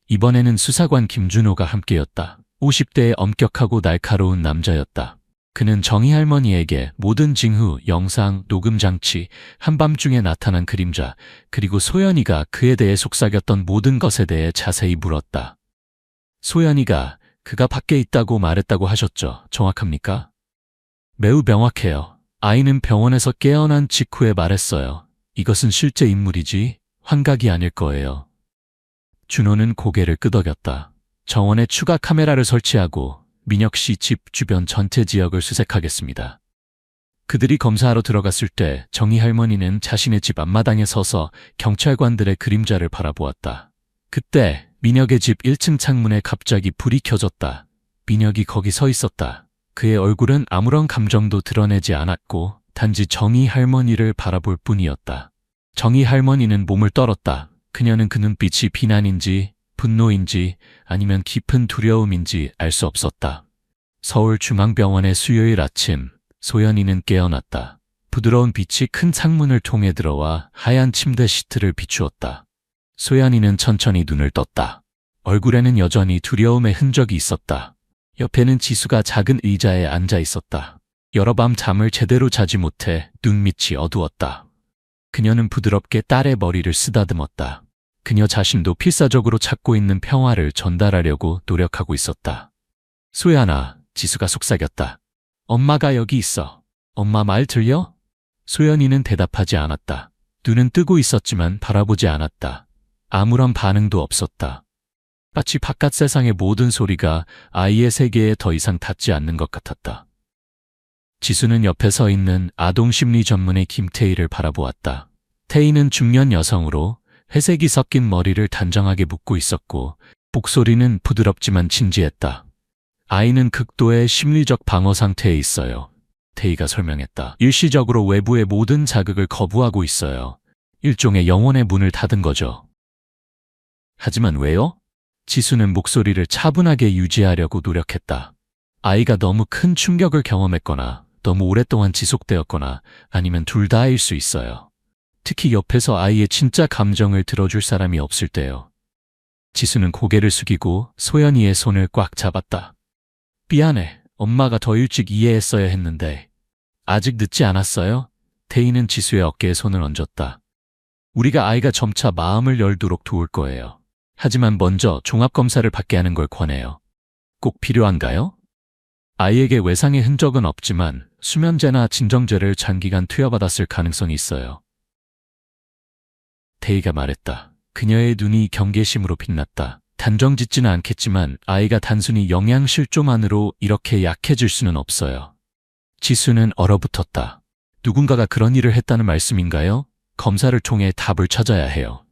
이번에는 수사관 김준호가 함께였다. 50대의 엄격하고 날카로운 남자였다. 그는 정희 할머니에게 모든 징후, 영상, 녹음 장치, 한밤중에 나타난 그림자, 그리고 소연이가 그에 대해 속삭였던 모든 것에 대해 자세히 물었다. 소연이가 그가 밖에 있다고 말했다고 하셨죠? 정확합니까? 매우 명확해요. 아이는 병원에서 깨어난 직후에 말했어요. 이것은 실제 인물이지 환각이 아닐 거예요. 준호는 고개를 끄덕였다. 정원에 추가 카메라를 설치하고 민혁 씨 집 주변 전체 지역을 수색하겠습니다. 그들이 검사하러 들어갔을 때 정희 할머니는 자신의 집 앞마당에 서서 경찰관들의 그림자를 바라보았다. 그때 민혁의 집 1층 창문에 갑자기 불이 켜졌다. 민혁이 거기 서 있었다. 그의 얼굴은 아무런 감정도 드러내지 않았고 단지 정희 할머니를 바라볼 뿐이었다. 정희 할머니는 몸을 떨었다. 그녀는 그 눈빛이 비난인지 분노인지 아니면 깊은 두려움인지 알 수 없었다. 서울중앙병원의 수요일 아침, 소연이는 깨어났다. 부드러운 빛이 큰 창문을 통해 들어와 하얀 침대 시트를 비추었다. 소연이는 천천히 눈을 떴다. 얼굴에는 여전히 두려움의 흔적이 있었다. 옆에는 지수가 작은 의자에 앉아 있었다. 여러 밤 잠을 제대로 자지 못해 눈밑이 어두웠다. 그녀는 부드럽게 딸의 머리를 쓰다듬었다. 그녀 자신도 필사적으로 찾고 있는 평화를 전달하려고 노력하고 있었다. 소연아, 지수가 속삭였다. 엄마가 여기 있어. 엄마 말 들려? 소연이는 대답하지 않았다. 눈은 뜨고 있었지만 바라보지 않았다. 아무런 반응도 없었다. 마치 바깥 세상의 모든 소리가 아이의 세계에 더 이상 닿지 않는 것 같았다. 지수는 옆에 서 있는 아동심리 전문의 김태희를 바라보았다. 태희는 중년 여성으로 회색이 섞인 머리를 단정하게 묶고 있었고 목소리는 부드럽지만 진지했다. 아이는 극도의 심리적 방어 상태에 있어요. 태희가 설명했다. 일시적으로 외부의 모든 자극을 거부하고 있어요. 일종의 영혼의 문을 닫은 거죠. 하지만 왜요? 지수는 목소리를 차분하게 유지하려고 노력했다. 아이가 너무 큰 충격을 경험했거나 너무 오랫동안 지속되었거나 아니면 둘 다일 수 있어요. 특히 옆에서 아이의 진짜 감정을 들어줄 사람이 없을 때요. 지수는 고개를 숙이고 소연이의 손을 꽉 잡았다. 미안해. 엄마가 더 일찍 이해했어야 했는데. 아직 늦지 않았어요? 태희는 지수의 어깨에 손을 얹었다. 우리가 아이가 점차 마음을 열도록 도울 거예요. 하지만 먼저 종합검사를 받게 하는 걸 권해요. 꼭 필요한가요? 아이에게 외상의 흔적은 없지만 수면제나 진정제를 장기간 투여받았을 가능성이 있어요. 태희가 말했다. 그녀의 눈이 경계심으로 빛났다. 단정짓지는 않겠지만 아이가 단순히 영양실조만으로 이렇게 약해질 수는 없어요. 지수는 얼어붙었다. 누군가가 그런 일을 했다는 말씀인가요? 검사를 통해 답을 찾아야 해요.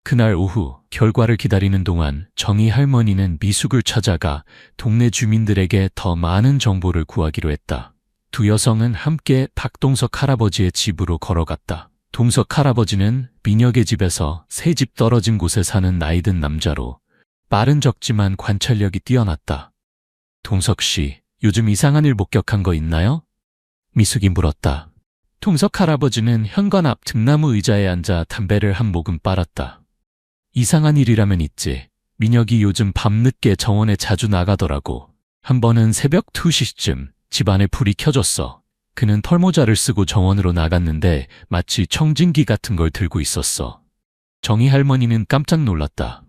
그날 오후 결과를 기다리는 동안 정희 할머니는 미숙을 찾아가 동네 주민들에게 더 많은 정보를 구하기로 했다. 두 여성은 함께 박동석 할아버지의 집으로 걸어갔다. 동석 할아버지는 민혁의 집에서 3집 떨어진 곳에 사는 나이든 남자로 말은 적지만 관찰력이 뛰어났다. 동석 씨, 요즘 이상한 일 목격한 거 있나요? 미숙이 물었다. 동석 할아버지는 현관 앞 등나무 의자에 앉아 담배를 한 모금 빨았다. 이상한 일이라면 있지. 민혁이 요즘 밤늦게 정원에 자주 나가더라고. 한 번은 새벽 2시쯤 집안에 불이 켜졌어. 그는 털모자를 쓰고 정원으로 나갔는데 마치 청진기 같은 걸 들고 있었어. 정희 할머니는 깜짝 놀랐다.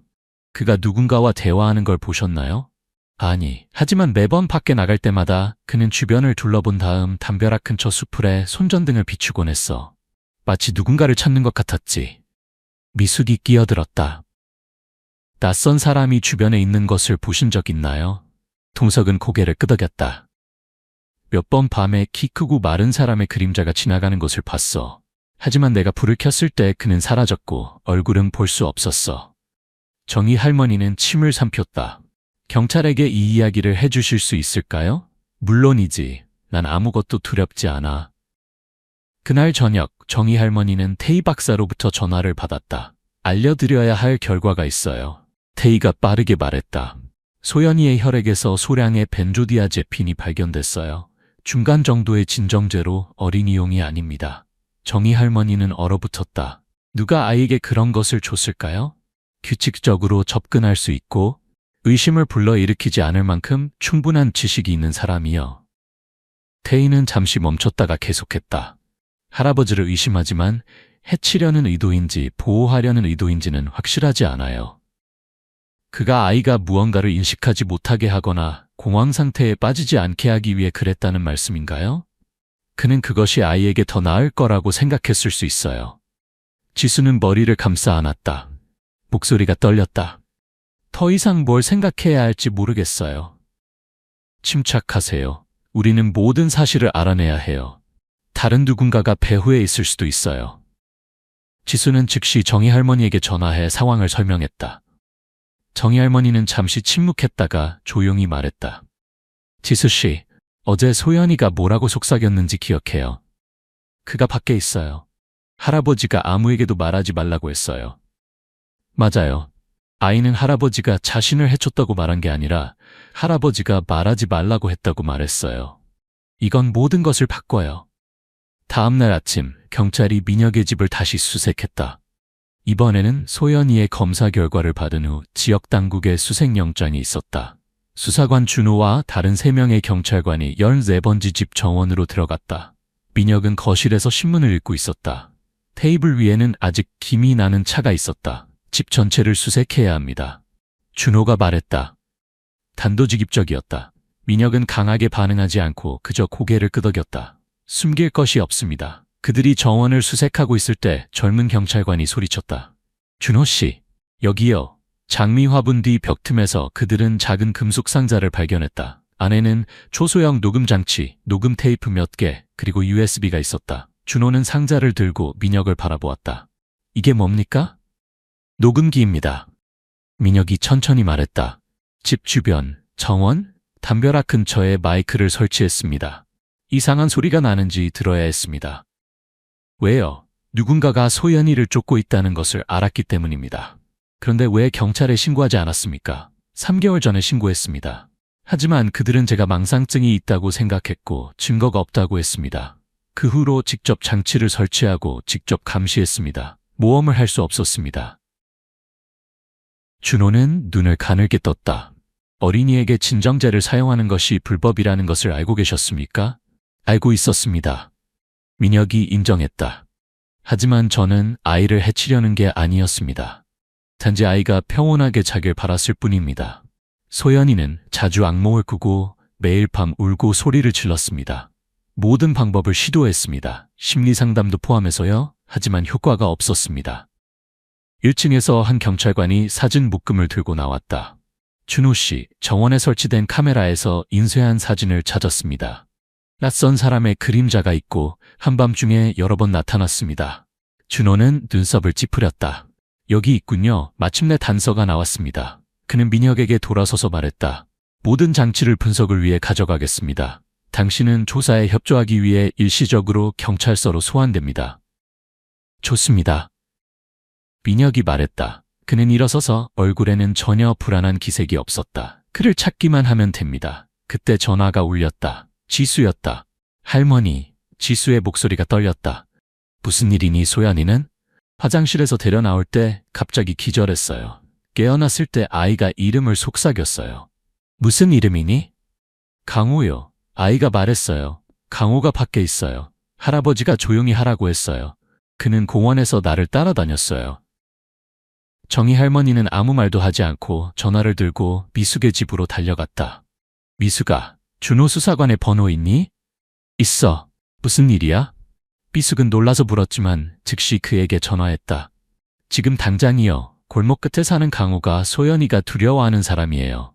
그가 누군가와 대화하는 걸 보셨나요? 아니, 하지만 매번 밖에 나갈 때마다 그는 주변을 둘러본 다음 담벼락 근처 수풀에 손전등을 비추곤 했어. 마치 누군가를 찾는 것 같았지. 미숙이 끼어들었다. 낯선 사람이 주변에 있는 것을 보신 적 있나요? 동석은 고개를 끄덕였다. 몇 번 밤에 키 크고 마른 사람의 그림자가 지나가는 것을 봤어. 하지만 내가 불을 켰을 때 그는 사라졌고 얼굴은 볼 수 없었어. 정희 할머니는 침을 삼켰다. 경찰에게 이 이야기를 해주실 수 있을까요? 물론이지. 난 아무것도 두렵지 않아. 그날 저녁 정희 할머니는 태희 박사로부터 전화를 받았다. 알려드려야 할 결과가 있어요. 태희가 빠르게 말했다. 소연이의 혈액에서 소량의 벤조디아제핀이 발견됐어요. 중간 정도의 진정제로 어린이용이 아닙니다. 정희 할머니는 얼어붙었다. 누가 아이에게 그런 것을 줬을까요? 규칙적으로 접근할 수 있고 의심을 불러일으키지 않을 만큼 충분한 지식이 있는 사람이요. 태희는 잠시 멈췄다가 계속했다. 할아버지를 의심하지만 해치려는 의도인지 보호하려는 의도인지는 확실하지 않아요. 그가 아이가 무언가를 인식하지 못하게 하거나 공황 상태에 빠지지 않게 하기 위해 그랬다는 말씀인가요? 그는 그것이 아이에게 더 나을 거라고 생각했을 수 있어요. 지수는 머리를 감싸 안았다. 목소리가 떨렸다. 더 이상 뭘 생각해야 할지 모르겠어요. 침착하세요. 우리는 모든 사실을 알아내야 해요. 다른 누군가가 배후에 있을 수도 있어요. 지수는 즉시 정희 할머니에게 전화해 상황을 설명했다. 정희 할머니는 잠시 침묵했다가 조용히 말했다. 지수 씨, 어제 소연이가 뭐라고 속삭였는지 기억해요. 그가 밖에 있어요. 할아버지가 아무에게도 말하지 말라고 했어요. 맞아요. 아이는 할아버지가 자신을 해쳤다고 말한 게 아니라 할아버지가 말하지 말라고 했다고 말했어요. 이건 모든 것을 바꿔요. 다음 날 아침 경찰이 민혁의 집을 다시 수색했다. 이번에는 소연이의 검사 결과를 받은 후 지역 당국의 수색영장이 있었다. 수사관 준호와 다른 3명의 경찰관이 14번지 집 정원으로 들어갔다. 민혁은 거실에서 신문을 읽고 있었다. 테이블 위에는 아직 김이 나는 차가 있었다. 집 전체를 수색해야 합니다. 준호가 말했다. 단도직입적이었다. 민혁은 강하게 반응하지 않고 그저 고개를 끄덕였다. 숨길 것이 없습니다. 그들이 정원을 수색하고 있을 때 젊은 경찰관이 소리쳤다. 준호 씨, 여기요. 장미 화분 뒤 벽 틈에서 그들은 작은 금속 상자를 발견했다. 안에는 초소형 녹음 장치, 녹음 테이프 몇 개, 그리고 USB가 있었다. 준호는 상자를 들고 민혁을 바라보았다. 이게 뭡니까? 녹음기입니다. 민혁이 천천히 말했다. 집 주변, 정원, 담벼락 근처에 마이크를 설치했습니다. 이상한 소리가 나는지 들어야 했습니다. 왜요? 누군가가 소연이를 쫓고 있다는 것을 알았기 때문입니다. 그런데 왜 경찰에 신고하지 않았습니까? 3개월 전에 신고했습니다. 하지만 그들은 제가 망상증이 있다고 생각했고 증거가 없다고 했습니다. 그 후로 직접 장치를 설치하고 직접 감시했습니다. 모험을 할 수 없었습니다. 준호는 눈을 가늘게 떴다. 어린이에게 진정제를 사용하는 것이 불법이라는 것을 알고 계셨습니까? 알고 있었습니다. 민혁이 인정했다. 하지만 저는 아이를 해치려는 게 아니었습니다. 단지 아이가 평온하게 자길 바랐을 뿐입니다. 소연이는 자주 악몽을 꾸고 매일 밤 울고 소리를 질렀습니다. 모든 방법을 시도했습니다. 심리상담도 포함해서요. 하지만 효과가 없었습니다. 1층에서 한 경찰관이 사진 묶음을 들고 나왔다. 준호 씨, 정원에 설치된 카메라에서 인쇄한 사진을 찾았습니다. 낯선 사람의 그림자가 있고 한밤중에 여러 번 나타났습니다. 준호는 눈썹을 찌푸렸다. 여기 있군요. 마침내 단서가 나왔습니다. 그는 민혁에게 돌아서서 말했다. 모든 장치를 분석을 위해 가져가겠습니다. 당신은 조사에 협조하기 위해 일시적으로 경찰서로 소환됩니다. 좋습니다. 민혁이 말했다. 그는 일어서서 얼굴에는 전혀 불안한 기색이 없었다. 그를 찾기만 하면 됩니다. 그때 전화가 울렸다. 지수였다. 할머니, 지수의 목소리가 떨렸다. 무슨 일이니 소연이는? 화장실에서 데려 나올 때 갑자기 기절했어요. 깨어났을 때 아이가 이름을 속삭였어요. 무슨 이름이니? 강호요. 아이가 말했어요. 강호가 밖에 있어요. 할아버지가 조용히 하라고 했어요. 그는 공원에서 나를 따라다녔어요. 정희 할머니는 아무 말도 하지 않고 전화를 들고 미숙의 집으로 달려갔다. 미숙아, 준호 수사관의 번호 있니? 있어. 무슨 일이야? 미숙은 놀라서 물었지만 즉시 그에게 전화했다. 지금 당장이요. 골목 끝에 사는 강호가 소연이가 두려워하는 사람이에요.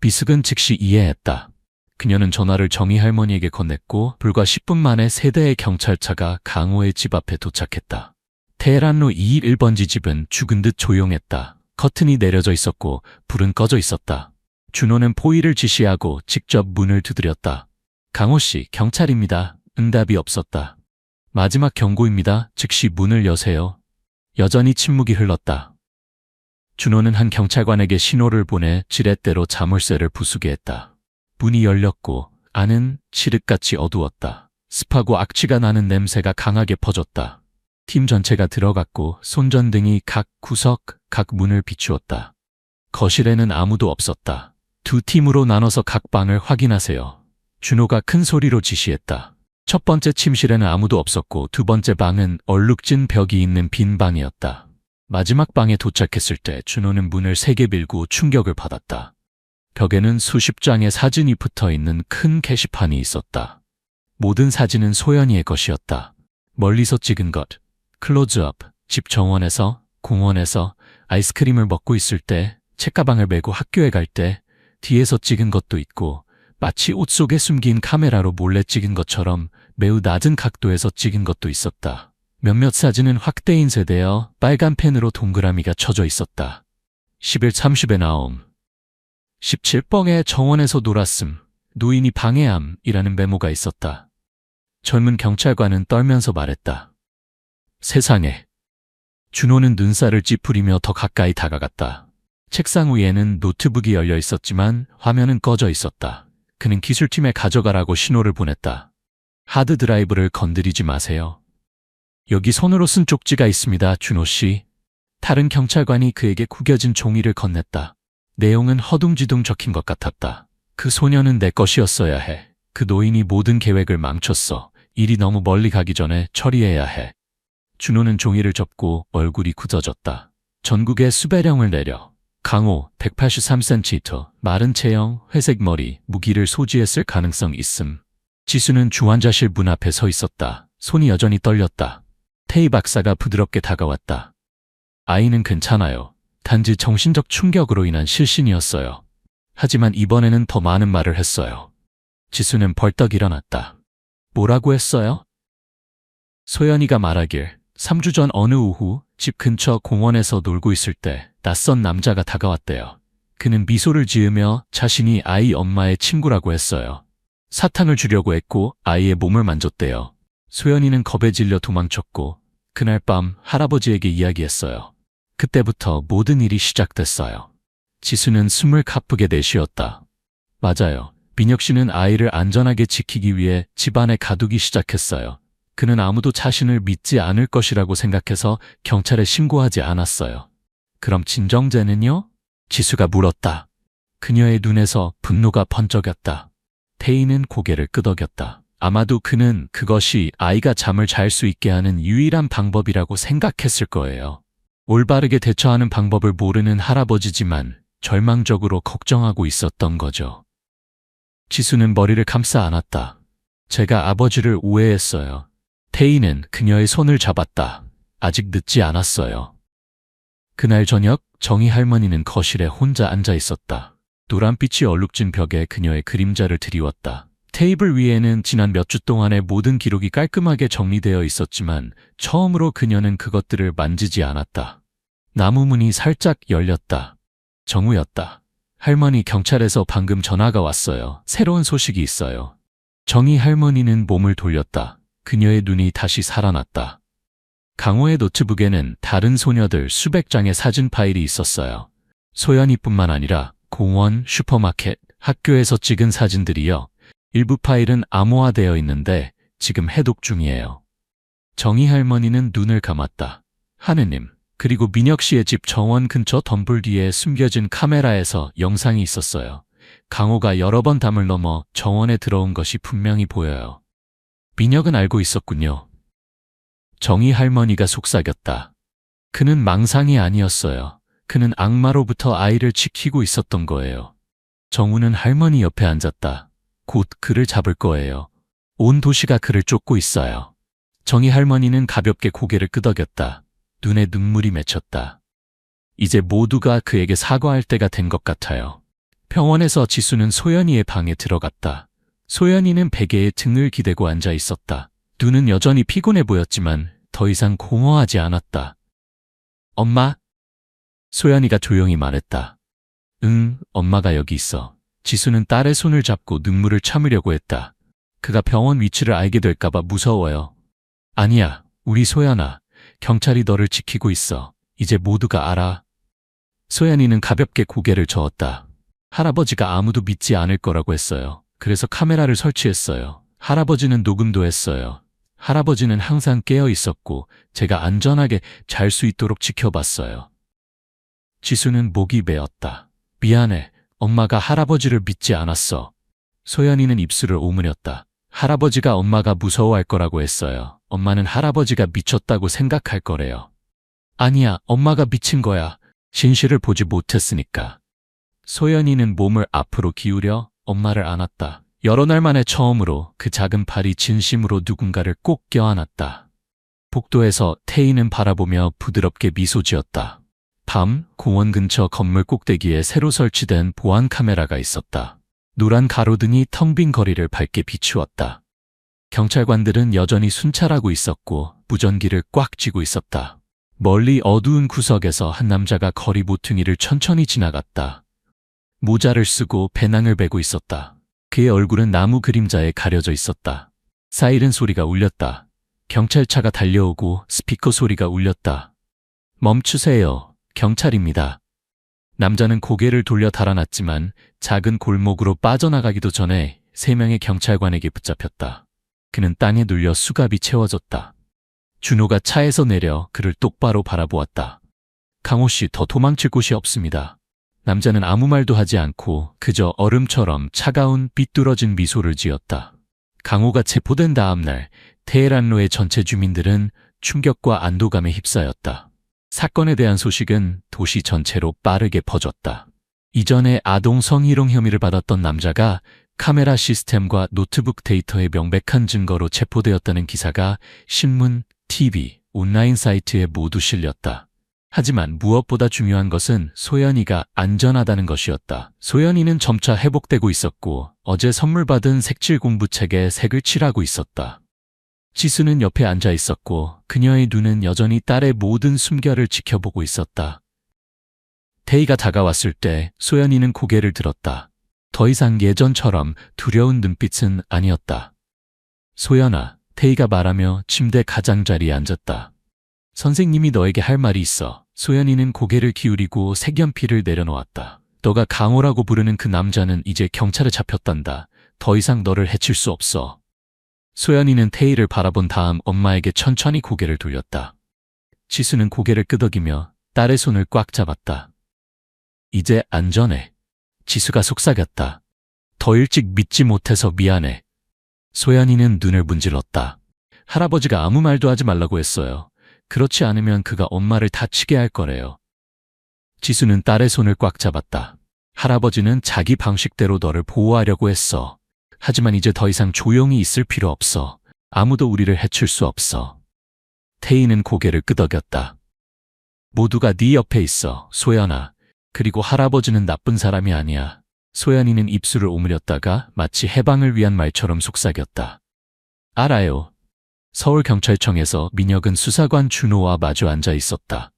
미숙은 즉시 이해했다. 그녀는 전화를 정희 할머니에게 건넸고 불과 10분 만에 3대의 경찰차가 강호의 집 앞에 도착했다. 테헤란로 211번지 집은 죽은 듯 조용했다. 커튼이 내려져 있었고 불은 꺼져 있었다. 준호는 포위를 지시하고 직접 문을 두드렸다. 강호 씨, 경찰입니다. 응답이 없었다. 마지막 경고입니다. 즉시 문을 여세요. 여전히 침묵이 흘렀다. 준호는 한 경찰관에게 신호를 보내 지렛대로 자물쇠를 부수게 했다. 문이 열렸고 안은 칠흑같이 어두웠다. 습하고 악취가 나는 냄새가 강하게 퍼졌다. 팀 전체가 들어갔고 손전등이 각 구석, 각 문을 비추었다. 거실에는 아무도 없었다. 2팀으로 나눠서 각 방을 확인하세요. 준호가 큰 소리로 지시했다. 첫 번째 침실에는 아무도 없었고 2번째 방은 얼룩진 벽이 있는 빈 방이었다. 마지막 방에 도착했을 때 준호는 문을 세게 밀고 충격을 받았다. 벽에는 수십 장의 사진이 붙어 있는 큰 게시판이 있었다. 모든 사진은 소연이의 것이었다. 멀리서 찍은 것, 클로즈업, 집 정원에서, 공원에서, 아이스크림을 먹고 있을 때, 책가방을 메고 학교에 갈 때, 뒤에서 찍은 것도 있고 마치 옷 속에 숨긴 카메라로 몰래 찍은 것처럼 매우 낮은 각도에서 찍은 것도 있었다. 몇몇 사진은 확대 인쇄되어 빨간 펜으로 동그라미가 쳐져 있었다. 11:30에 나옴. 17뻥에 정원에서 놀았음. 노인이 방해함이라는 메모가 있었다. 젊은 경찰관은 떨면서 말했다. 세상에. 준호는 눈살을 찌푸리며 더 가까이 다가갔다. 책상 위에는 노트북이 열려 있었지만 화면은 꺼져 있었다. 그는 기술팀에 가져가라고 신호를 보냈다. 하드 드라이브를 건드리지 마세요. 여기 손으로 쓴 쪽지가 있습니다, 준호 씨. 다른 경찰관이 그에게 구겨진 종이를 건넸다. 내용은 허둥지둥 적힌 것 같았다. 그 소녀는 내 것이었어야 해. 그 노인이 모든 계획을 망쳤어. 일이 너무 멀리 가기 전에 처리해야 해. 준호는 종이를 접고 얼굴이 굳어졌다. 전국에 수배령을 내려. 강호 183cm, 마른 체형, 회색 머리, 무기를 소지했을 가능성 있음. 지수는 중환자실 문 앞에 서 있었다. 손이 여전히 떨렸다. 태희 박사가 부드럽게 다가왔다. 아이는 괜찮아요. 단지 정신적 충격으로 인한 실신이었어요. 하지만 이번에는 더 많은 말을 했어요. 지수는 벌떡 일어났다. 뭐라고 했어요? 소연이가 말하길 3주 전 어느 오후 집 근처 공원에서 놀고 있을 때 낯선 남자가 다가왔대요. 그는 미소를 지으며 자신이 아이 엄마의 친구라고 했어요. 사탕을 주려고 했고 아이의 몸을 만졌대요. 소연이는 겁에 질려 도망쳤고 그날 밤 할아버지에게 이야기했어요. 그때부터 모든 일이 시작됐어요. 지수는 숨을 가쁘게 내쉬었다. 맞아요. 민혁 씨는 아이를 안전하게 지키기 위해 집안에 가두기 시작했어요. 그는 아무도 자신을 믿지 않을 것이라고 생각해서 경찰에 신고하지 않았어요. 그럼 진정제는요? 지수가 물었다. 그녀의 눈에서 분노가 번쩍였다. 태희는 고개를 끄덕였다. 아마도 그는 그것이 아이가 잠을 잘 수 있게 하는 유일한 방법이라고 생각했을 거예요. 올바르게 대처하는 방법을 모르는 할아버지지만 절망적으로 걱정하고 있었던 거죠. 지수는 머리를 감싸 안았다. 제가 아버지를 오해했어요. 태희는 그녀의 손을 잡았다. 아직 늦지 않았어요. 그날 저녁 정희 할머니는 거실에 혼자 앉아 있었다. 노란빛이 얼룩진 벽에 그녀의 그림자를 드리웠다. 테이블 위에는 지난 몇 주 동안의 모든 기록이 깔끔하게 정리되어 있었지만 처음으로 그녀는 그것들을 만지지 않았다. 나무 문이 살짝 열렸다. 정우였다. 할머니, 경찰에서 방금 전화가 왔어요. 새로운 소식이 있어요. 정희 할머니는 몸을 돌렸다. 그녀의 눈이 다시 살아났다. 강호의 노트북에는 다른 소녀들 수백 장의 사진 파일이 있었어요. 소연이뿐만 아니라 공원, 슈퍼마켓, 학교에서 찍은 사진들이요. 일부 파일은 암호화되어 있는데 지금 해독 중이에요. 정희 할머니는 눈을 감았다. 하느님, 그리고 민혁 씨의 집 정원 근처 덤불 뒤에 숨겨진 카메라에서 영상이 있었어요. 강호가 여러 번 담을 넘어 정원에 들어온 것이 분명히 보여요. 민혁은 알고 있었군요. 정희 할머니가 속삭였다. 그는 망상이 아니었어요. 그는 악마로부터 아이를 지키고 있었던 거예요. 정우는 할머니 옆에 앉았다. 곧 그를 잡을 거예요. 온 도시가 그를 쫓고 있어요. 정희 할머니는 가볍게 고개를 끄덕였다. 눈에 눈물이 맺혔다. 이제 모두가 그에게 사과할 때가 된 것 같아요. 병원에서 지수는 소연이의 방에 들어갔다. 소연이는 베개에 등을 기대고 앉아 있었다. 눈은 여전히 피곤해 보였지만 더 이상 공허하지 않았다. 엄마? 소연이가 조용히 말했다. 응, 엄마가 여기 있어. 지수는 딸의 손을 잡고 눈물을 참으려고 했다. 그가 병원 위치를 알게 될까봐 무서워요. 아니야, 우리 소연아. 경찰이 너를 지키고 있어. 이제 모두가 알아. 소연이는 가볍게 고개를 저었다. 할아버지가 아무도 믿지 않을 거라고 했어요. 그래서 카메라를 설치했어요. 할아버지는 녹음도 했어요. 할아버지는 항상 깨어 있었고 제가 안전하게 잘 수 있도록 지켜봤어요. 지수는 목이 메었다. 미안해. 엄마가 할아버지를 믿지 않았어. 소연이는 입술을 오므렸다. 할아버지가 엄마가 무서워할 거라고 했어요. 엄마는 할아버지가 미쳤다고 생각할 거래요. 아니야, 엄마가 미친 거야. 진실을 보지 못했으니까. 소연이는 몸을 앞으로 기울여 엄마를 안았다. 여러 날 만에 처음으로 그 작은 팔이 진심으로 누군가를 꼭 껴안았다. 복도에서 태희는 바라보며 부드럽게 미소 지었다. 밤, 공원 근처 건물 꼭대기에 새로 설치된 보안 카메라가 있었다. 노란 가로등이 텅 빈 거리를 밝게 비추었다. 경찰관들은 여전히 순찰하고 있었고 무전기를 꽉 쥐고 있었다. 멀리 어두운 구석에서 한 남자가 거리 모퉁이를 천천히 지나갔다. 모자를 쓰고 배낭을 베고 있었다. 그의 얼굴은 나무 그림자에 가려져 있었다. 사이렌 소리가 울렸다. 경찰차가 달려오고 스피커 소리가 울렸다. 멈추세요. 경찰입니다. 남자는 고개를 돌려 달아났지만 작은 골목으로 빠져나가기도 전에 3명의 경찰관에게 붙잡혔다. 그는 땅에 눌려 수갑이 채워졌다. 준호가 차에서 내려 그를 똑바로 바라보았다. 강호 씨, 더 도망칠 곳이 없습니다. 남자는 아무 말도 하지 않고 그저 얼음처럼 차가운 삐뚤어진 미소를 지었다. 강호가 체포된 다음 날 테헤란로의 전체 주민들은 충격과 안도감에 휩싸였다. 사건에 대한 소식은 도시 전체로 빠르게 퍼졌다. 이전에 아동 성희롱 혐의를 받았던 남자가 카메라 시스템과 노트북 데이터의 명백한 증거로 체포되었다는 기사가 신문, TV, 온라인 사이트에 모두 실렸다. 하지만 무엇보다 중요한 것은 소연이가 안전하다는 것이었다. 소연이는 점차 회복되고 있었고 어제 선물 받은 색칠 공부책에 색을 칠하고 있었다. 지수는 옆에 앉아 있었고 그녀의 눈은 여전히 딸의 모든 숨결을 지켜보고 있었다. 태희가 다가왔을 때 소연이는 고개를 들었다. 더 이상 예전처럼 두려운 눈빛은 아니었다. 소연아, 태희가 말하며 침대 가장자리에 앉았다. 선생님이 너에게 할 말이 있어. 소연이는 고개를 기울이고 색연필을 내려놓았다. 너가 강호라고 부르는 그 남자는 이제 경찰에 잡혔단다. 더 이상 너를 해칠 수 없어. 소연이는 태희를 바라본 다음 엄마에게 천천히 고개를 돌렸다. 지수는 고개를 끄덕이며 딸의 손을 꽉 잡았다. 이제 안전해. 지수가 속삭였다. 더 일찍 믿지 못해서 미안해. 소연이는 눈을 문질렀다. 할아버지가 아무 말도 하지 말라고 했어요. 그렇지 않으면 그가 엄마를 다치게 할 거래요. 지수는 딸의 손을 꽉 잡았다. 할아버지는 자기 방식대로 너를 보호하려고 했어. 하지만 이제 더 이상 조용히 있을 필요 없어. 아무도 우리를 해칠 수 없어. 태희는 고개를 끄덕였다. 모두가 네 옆에 있어, 소연아. 그리고 할아버지는 나쁜 사람이 아니야. 소연이는 입술을 오므렸다가 마치 해방을 위한 말처럼 속삭였다. 알아요. 서울경찰청에서 민혁은 수사관 준호와 마주 앉아 있었다.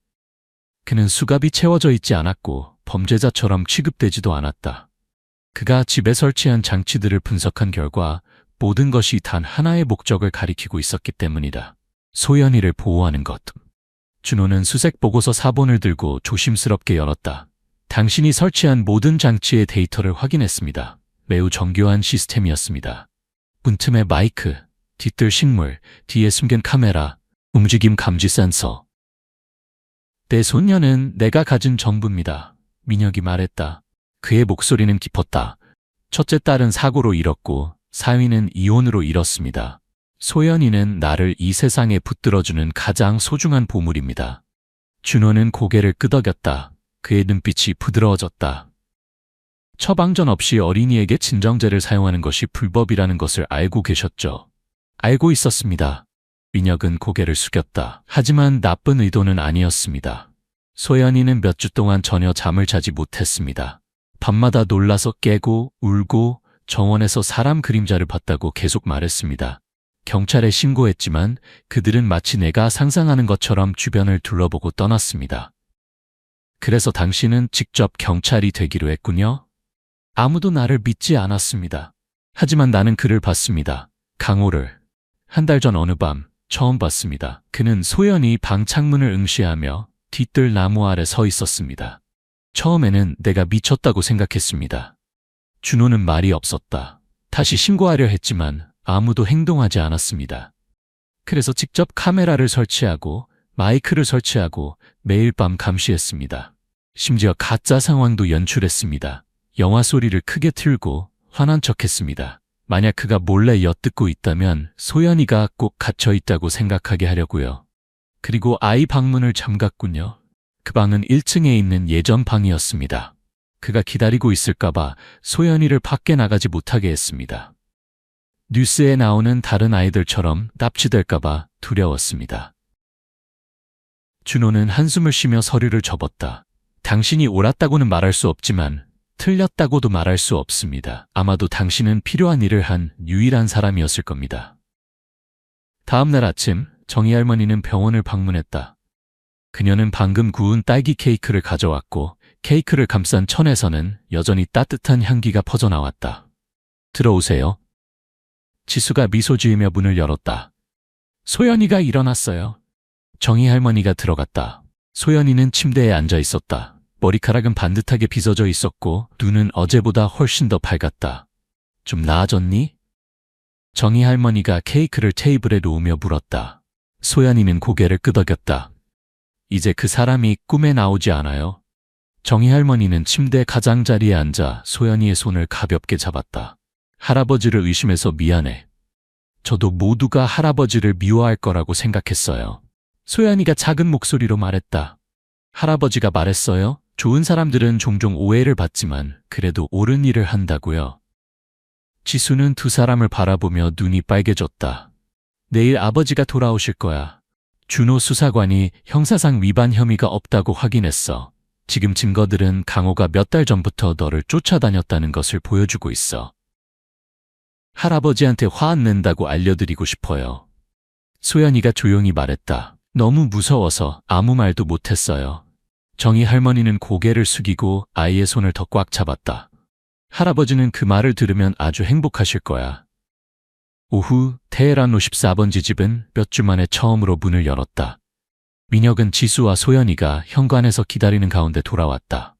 그는 수갑이 채워져 있지 않았고 범죄자처럼 취급되지도 않았다. 그가 집에 설치한 장치들을 분석한 결과 모든 것이 단 하나의 목적을 가리키고 있었기 때문이다. 소연이를 보호하는 것. 준호는 수색 보고서 사본을 들고 조심스럽게 열었다. 당신이 설치한 모든 장치의 데이터를 확인했습니다. 매우 정교한 시스템이었습니다. 문틈에 마이크, 뒤뜰 식물, 뒤에 숨긴 카메라, 움직임 감지 센서. 내 손녀는 내가 가진 전부입니다. 민혁이 말했다. 그의 목소리는 깊었다. 첫째 딸은 사고로 잃었고 사위는 이혼으로 잃었습니다. 소연이는 나를 이 세상에 붙들어주는 가장 소중한 보물입니다. 준호는 고개를 끄덕였다. 그의 눈빛이 부드러워졌다. 처방전 없이 어린이에게 진정제를 사용하는 것이 불법이라는 것을 알고 계셨죠? 알고 있었습니다. 민혁은 고개를 숙였다. 하지만 나쁜 의도는 아니었습니다. 소연이는 몇 주 동안 전혀 잠을 자지 못했습니다. 밤마다 놀라서 깨고 울고 정원에서 사람 그림자를 봤다고 계속 말했습니다. 경찰에 신고했지만 그들은 마치 내가 상상하는 것처럼 주변을 둘러보고 떠났습니다. 그래서 당신은 직접 경찰이 되기로 했군요? 아무도 나를 믿지 않았습니다. 하지만 나는 그를 봤습니다. 강호를. 한 달 전 어느 밤 처음 봤습니다. 그는 소연이 방 창문을 응시하며 뒤뜰 나무 아래 서 있었습니다. 처음에는 내가 미쳤다고 생각했습니다. 준호는 말이 없었다. 다시 신고하려 했지만 아무도 행동하지 않았습니다. 그래서 직접 카메라를 설치하고 마이크를 설치하고 매일 밤 감시했습니다. 심지어 가짜 상황도 연출했습니다. 영화 소리를 크게 틀고 화난 척했습니다. 만약 그가 몰래 엿듣고 있다면 소연이가 꼭 갇혀 있다고 생각하게 하려고요. 그리고 아이 방문을 잠갔군요. 그 방은 1층에 있는 예전 방이었습니다. 그가 기다리고 있을까봐 소연이를 밖에 나가지 못하게 했습니다. 뉴스에 나오는 다른 아이들처럼 납치될까봐 두려웠습니다. 준호는 한숨을 쉬며 서류를 접었다. 당신이 옳았다고는 말할 수 없지만 틀렸다고도 말할 수 없습니다. 아마도 당신은 필요한 일을 한 유일한 사람이었을 겁니다. 다음 날 아침 정희 할머니는 병원을 방문했다. 그녀는 방금 구운 딸기 케이크를 가져왔고 케이크를 감싼 천에서는 여전히 따뜻한 향기가 퍼져나왔다. 들어오세요. 지수가 미소 지으며 문을 열었다. 소연이가 일어났어요. 정희 할머니가 들어갔다. 소연이는 침대에 앉아 있었다. 머리카락은 반듯하게 빗어져 있었고 눈은 어제보다 훨씬 더 밝았다. 좀 나아졌니? 정희 할머니가 케이크를 테이블에 놓으며 물었다. 소연이는 고개를 끄덕였다. 이제 그 사람이 꿈에 나오지 않아요. 정희 할머니는 침대 가장자리에 앉아 소연이의 손을 가볍게 잡았다. 할아버지를 의심해서 미안해. 저도 모두가 할아버지를 미워할 거라고 생각했어요. 소연이가 작은 목소리로 말했다. 할아버지가 말했어요. 좋은 사람들은 종종 오해를 받지만 그래도 옳은 일을 한다고요. 지수는 두 사람을 바라보며 눈이 빨개졌다. 내일 아버지가 돌아오실 거야. 준호 수사관이 형사상 위반 혐의가 없다고 확인했어. 지금 증거들은 강호가 몇 달 전부터 너를 쫓아다녔다는 것을 보여주고 있어. 할아버지한테 화 안 낸다고 알려드리고 싶어요. 소연이가 조용히 말했다. 너무 무서워서 아무 말도 못했어요. 정희 할머니는 고개를 숙이고 아이의 손을 더 꽉 잡았다. 할아버지는 그 말을 들으면 아주 행복하실 거야. 오후 테헤란로 14번지 집은 몇 주 만에 처음으로 문을 열었다. 민혁은 지수와 소연이가 현관에서 기다리는 가운데 돌아왔다.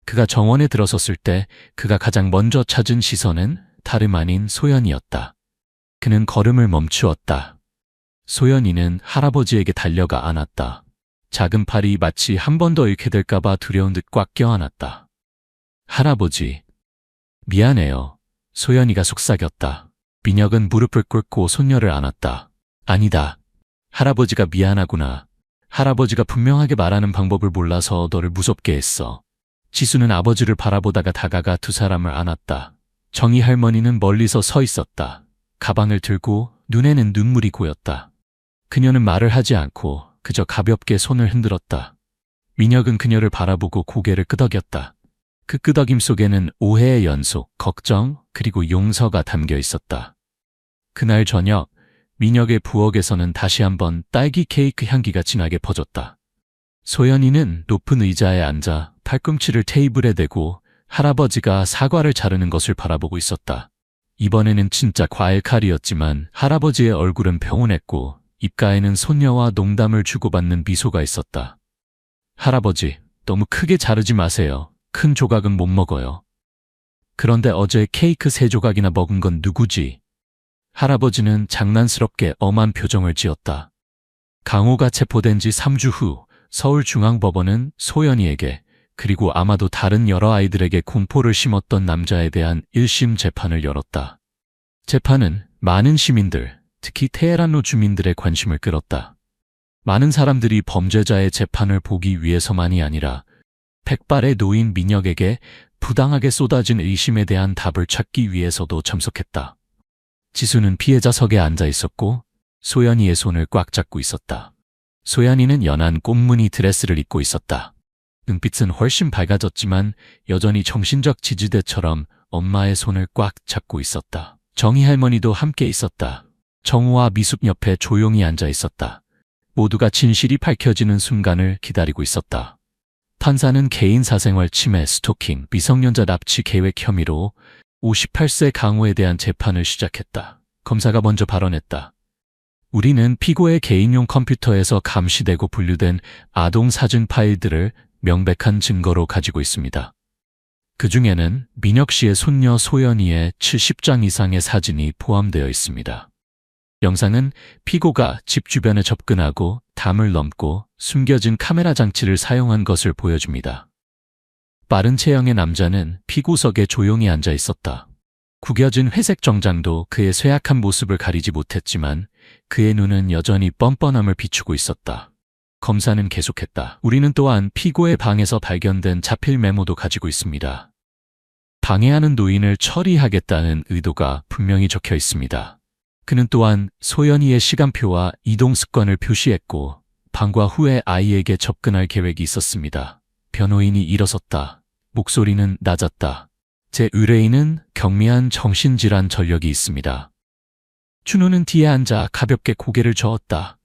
그가 정원에 들어섰을 때 그가 가장 먼저 찾은 시선은 다름 아닌 소연이었다. 그는 걸음을 멈추었다. 소연이는 할아버지에게 달려가 안았다. 작은 팔이 마치 한 번 더 잃게 될까봐 두려운 듯 꽉 껴안았다. 할아버지, 미안해요. 소연이가 속삭였다. 민혁은 무릎을 꿇고 손녀를 안았다. 아니다. 할아버지가 미안하구나. 할아버지가 분명하게 말하는 방법을 몰라서 너를 무섭게 했어. 지수는 아버지를 바라보다가 다가가 두 사람을 안았다. 정희 할머니는 멀리서 서 있었다. 가방을 들고 눈에는 눈물이 고였다. 그녀는 말을 하지 않고 그저 가볍게 손을 흔들었다. 민혁은 그녀를 바라보고 고개를 끄덕였다. 그 끄덕임 속에는 오해의 연속, 걱정, 그리고 용서가 담겨 있었다. 그날 저녁, 민혁의 부엌에서는 다시 한번 딸기 케이크 향기가 진하게 퍼졌다. 소연이는 높은 의자에 앉아 팔꿈치를 테이블에 대고 할아버지가 사과를 자르는 것을 바라보고 있었다. 이번에는 진짜 과일 칼이었지만 할아버지의 얼굴은 평온했고 입가에는 손녀와 농담을 주고받는 미소가 있었다. 할아버지, 너무 크게 자르지 마세요. 큰 조각은 못 먹어요. 그런데 어제 케이크 3조각이나 먹은 건 누구지? 할아버지는 장난스럽게 엄한 표정을 지었다. 강호가 체포된 지 3주 후 서울중앙법원은 소연이에게 그리고 아마도 다른 여러 아이들에게 공포를 심었던 남자에 대한 1심 재판을 열었다. 재판은 많은 시민들, 특히 테헤란로 주민들의 관심을 끌었다. 많은 사람들이 범죄자의 재판을 보기 위해서만이 아니라 백발의 노인 민혁에게 부당하게 쏟아진 의심에 대한 답을 찾기 위해서도 참석했다. 지수는 피해자석에 앉아 있었고 소연이의 손을 꽉 잡고 있었다. 소연이는 연한 꽃무늬 드레스를 입고 있었다. 눈빛은 훨씬 밝아졌지만 여전히 정신적 지지대처럼 엄마의 손을 꽉 잡고 있었다. 정희 할머니도 함께 있었다. 정우와 미숙 옆에 조용히 앉아 있었다. 모두가 진실이 밝혀지는 순간을 기다리고 있었다. 판사는 개인 사생활 침해, 스토킹, 미성년자 납치 계획 혐의로 58세 강호에 대한 재판을 시작했다. 검사가 먼저 발언했다. 우리는 피고의 개인용 컴퓨터에서 감시되고 분류된 아동 사진 파일들을 명백한 증거로 가지고 있습니다. 그 중에는 민혁 씨의 손녀 소연이의 70장 이상의 사진이 포함되어 있습니다. 영상은 피고가 집 주변에 접근하고 담을 넘고 숨겨진 카메라 장치를 사용한 것을 보여줍니다. 빠른 체형의 남자는 피고석에 조용히 앉아 있었다. 구겨진 회색 정장도 그의 쇠약한 모습을 가리지 못했지만 그의 눈은 여전히 뻔뻔함을 비추고 있었다. 검사는 계속했다. 우리는 또한 피고의 방에서 발견된 자필 메모도 가지고 있습니다. 방해하는 노인을 처리하겠다는 의도가 분명히 적혀 있습니다. 그는 또한 소연이의 시간표와 이동 습관을 표시했고 방과 후에 아이에게 접근할 계획이 있었습니다. 변호인이 일어섰다. 목소리는 낮았다. 제 의뢰인은 경미한 정신질환 전력이 있습니다. 준호는 뒤에 앉아 가볍게 고개를 저었다.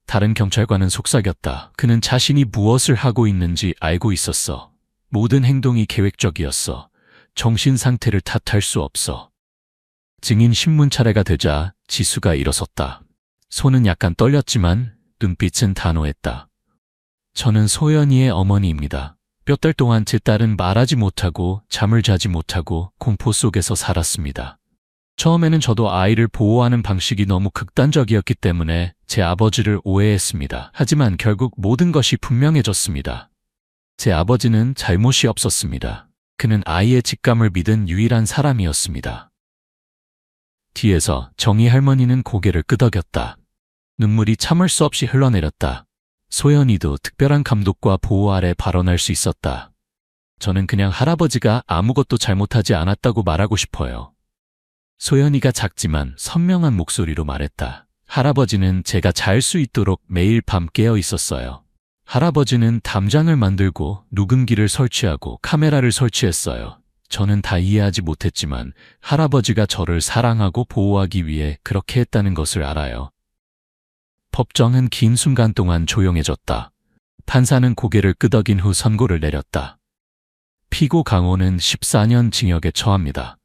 다른 경찰관은 속삭였다. 그는 자신이 무엇을 하고 있는지 알고 있었어. 모든 행동이 계획적이었어. 정신 상태를 탓할 수 없어. 증인 신문 차례가 되자 지수가 일어섰다. 손은 약간 떨렸지만 눈빛은 단호했다. 저는 소연이의 어머니입니다. 몇 달 동안 제 딸은 말하지 못하고 잠을 자지 못하고 공포 속에서 살았습니다. 처음에는 저도 아이를 보호하는 방식이 너무 극단적이었기 때문에 제 아버지를 오해했습니다. 하지만 결국 모든 것이 분명해졌습니다. 제 아버지는 잘못이 없었습니다. 그는 아이의 직감을 믿은 유일한 사람이었습니다. 뒤에서 정희 할머니는 고개를 끄덕였다. 눈물이 참을 수 없이 흘러내렸다. 소연이도 특별한 감독과 보호 아래 발언할 수 있었다. 저는 그냥 할아버지가 아무것도 잘못하지 않았다고 말하고 싶어요. 소연이가 작지만 선명한 목소리로 말했다. 할아버지는 제가 잘 수 있도록 매일 밤 깨어 있었어요. 할아버지는 담장을 만들고 녹음기를 설치하고 카메라를 설치했어요. 저는 다 이해하지 못했지만 할아버지가 저를 사랑하고 보호하기 위해 그렇게 했다는 것을 알아요. 법정은 긴 순간 동안 조용해졌다. 판사는 고개를 끄덕인 후 선고를 내렸다. 피고 강호는 14년 징역에 처합니다.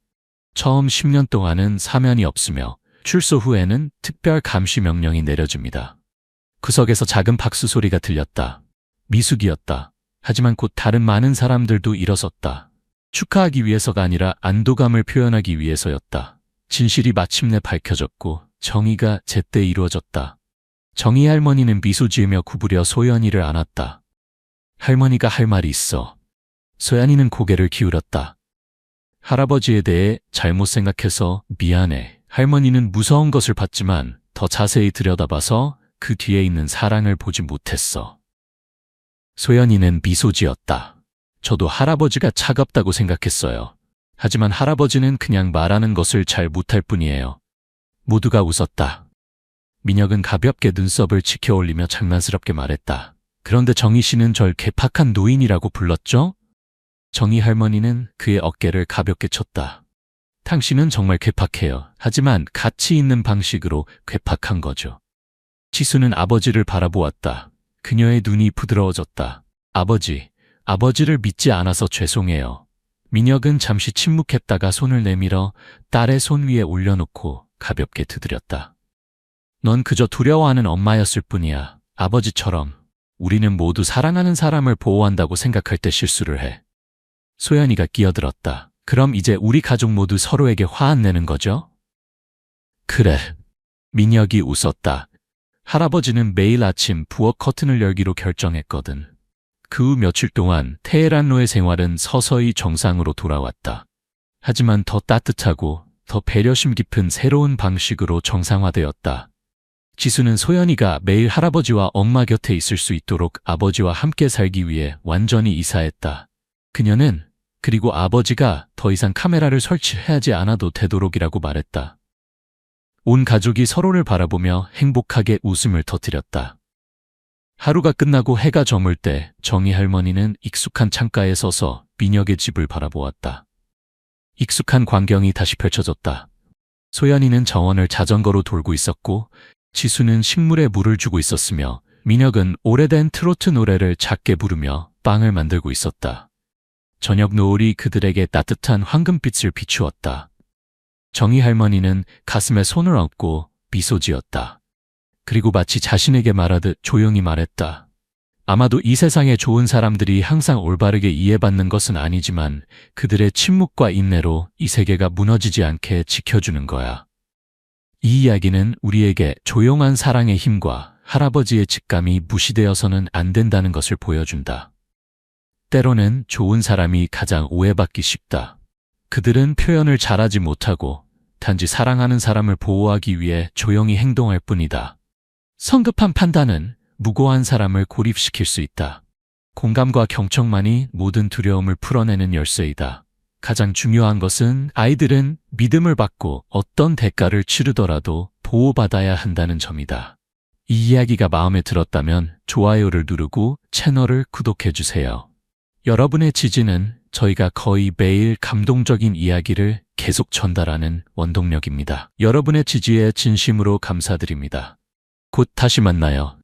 처음 10년 동안은 사면이 없으며 출소 후에는 특별 감시 명령이 내려집니다. 구석에서 작은 박수 소리가 들렸다. 미숙이었다. 하지만 곧 다른 많은 사람들도 일어섰다. 축하하기 위해서가 아니라 안도감을 표현하기 위해서였다. 진실이 마침내 밝혀졌고 정의가 제때 이루어졌다. 정희 할머니는 미소 지으며 구부려 소연이를 안았다. 할머니가 할 말이 있어. 소연이는 고개를 기울였다. 할아버지에 대해 잘못 생각해서 미안해. 할머니는 무서운 것을 봤지만 더 자세히 들여다봐서 그 뒤에 있는 사랑을 보지 못했어. 소연이는 미소 지었다. 저도 할아버지가 차갑다고 생각했어요. 하지만 할아버지는 그냥 말하는 것을 잘 못할 뿐이에요. 모두가 웃었다. 민혁은 가볍게 눈썹을 치켜 올리며 장난스럽게 말했다. 그런데 정희 씨는 절 괴팍한 노인이라고 불렀죠? 정희 할머니는 그의 어깨를 가볍게 쳤다. 당신은 정말 괴팍해요. 하지만 가치 있는 방식으로 괴팍한 거죠. 지수는 아버지를 바라보았다. 그녀의 눈이 부드러워졌다. 아버지를 믿지 않아서 죄송해요. 민혁은 잠시 침묵했다가 손을 내밀어 딸의 손 위에 올려놓고 가볍게 두드렸다. 넌 그저 두려워하는 엄마였을 뿐이야. 아버지처럼 우리는 모두 사랑하는 사람을 보호한다고 생각할 때 실수를 해. 소연이가 끼어들었다. 그럼 이제 우리 가족 모두 서로에게 화 안 내는 거죠? 그래. 민혁이 웃었다. 할아버지는 매일 아침 부엌 커튼을 열기로 결정했거든. 그 후 며칠 동안 테헤란로의 생활은 서서히 정상으로 돌아왔다. 하지만 더 따뜻하고 더 배려심 깊은 새로운 방식으로 정상화되었다. 지수는 소연이가 매일 할아버지와 엄마 곁에 있을 수 있도록 아버지와 함께 살기 위해 완전히 이사했다. 그녀는 그리고 아버지가 더 이상 카메라를 설치하지 않아도 되도록이라고 말했다. 온 가족이 서로를 바라보며 행복하게 웃음을 터뜨렸다. 하루가 끝나고 해가 저물 때 정희 할머니는 익숙한 창가에 서서 민혁의 집을 바라보았다. 익숙한 광경이 다시 펼쳐졌다. 소연이는 정원을 자전거로 돌고 있었고 지수는 식물에 물을 주고 있었으며 민혁은 오래된 트로트 노래를 작게 부르며 빵을 만들고 있었다. 저녁 노을이 그들에게 따뜻한 황금빛을 비추었다. 정희 할머니는 가슴에 손을 얹고 미소 지었다. 그리고 마치 자신에게 말하듯 조용히 말했다. 아마도 이 세상에 좋은 사람들이 항상 올바르게 이해받는 것은 아니지만 그들의 침묵과 인내로 이 세계가 무너지지 않게 지켜주는 거야. 이 이야기는 우리에게 조용한 사랑의 힘과 할아버지의 직감이 무시되어서는 안 된다는 것을 보여준다. 때로는 좋은 사람이 가장 오해받기 쉽다. 그들은 표현을 잘하지 못하고 단지 사랑하는 사람을 보호하기 위해 조용히 행동할 뿐이다. 성급한 판단은 무고한 사람을 고립시킬 수 있다. 공감과 경청만이 모든 두려움을 풀어내는 열쇠이다. 가장 중요한 것은 아이들은 믿음을 받고 어떤 대가를 치르더라도 보호받아야 한다는 점이다. 이 이야기가 마음에 들었다면 좋아요를 누르고 채널을 구독해주세요. 여러분의 지지는 저희가 거의 매일 감동적인 이야기를 계속 전달하는 원동력입니다. 여러분의 지지에 진심으로 감사드립니다. 곧 다시 만나요.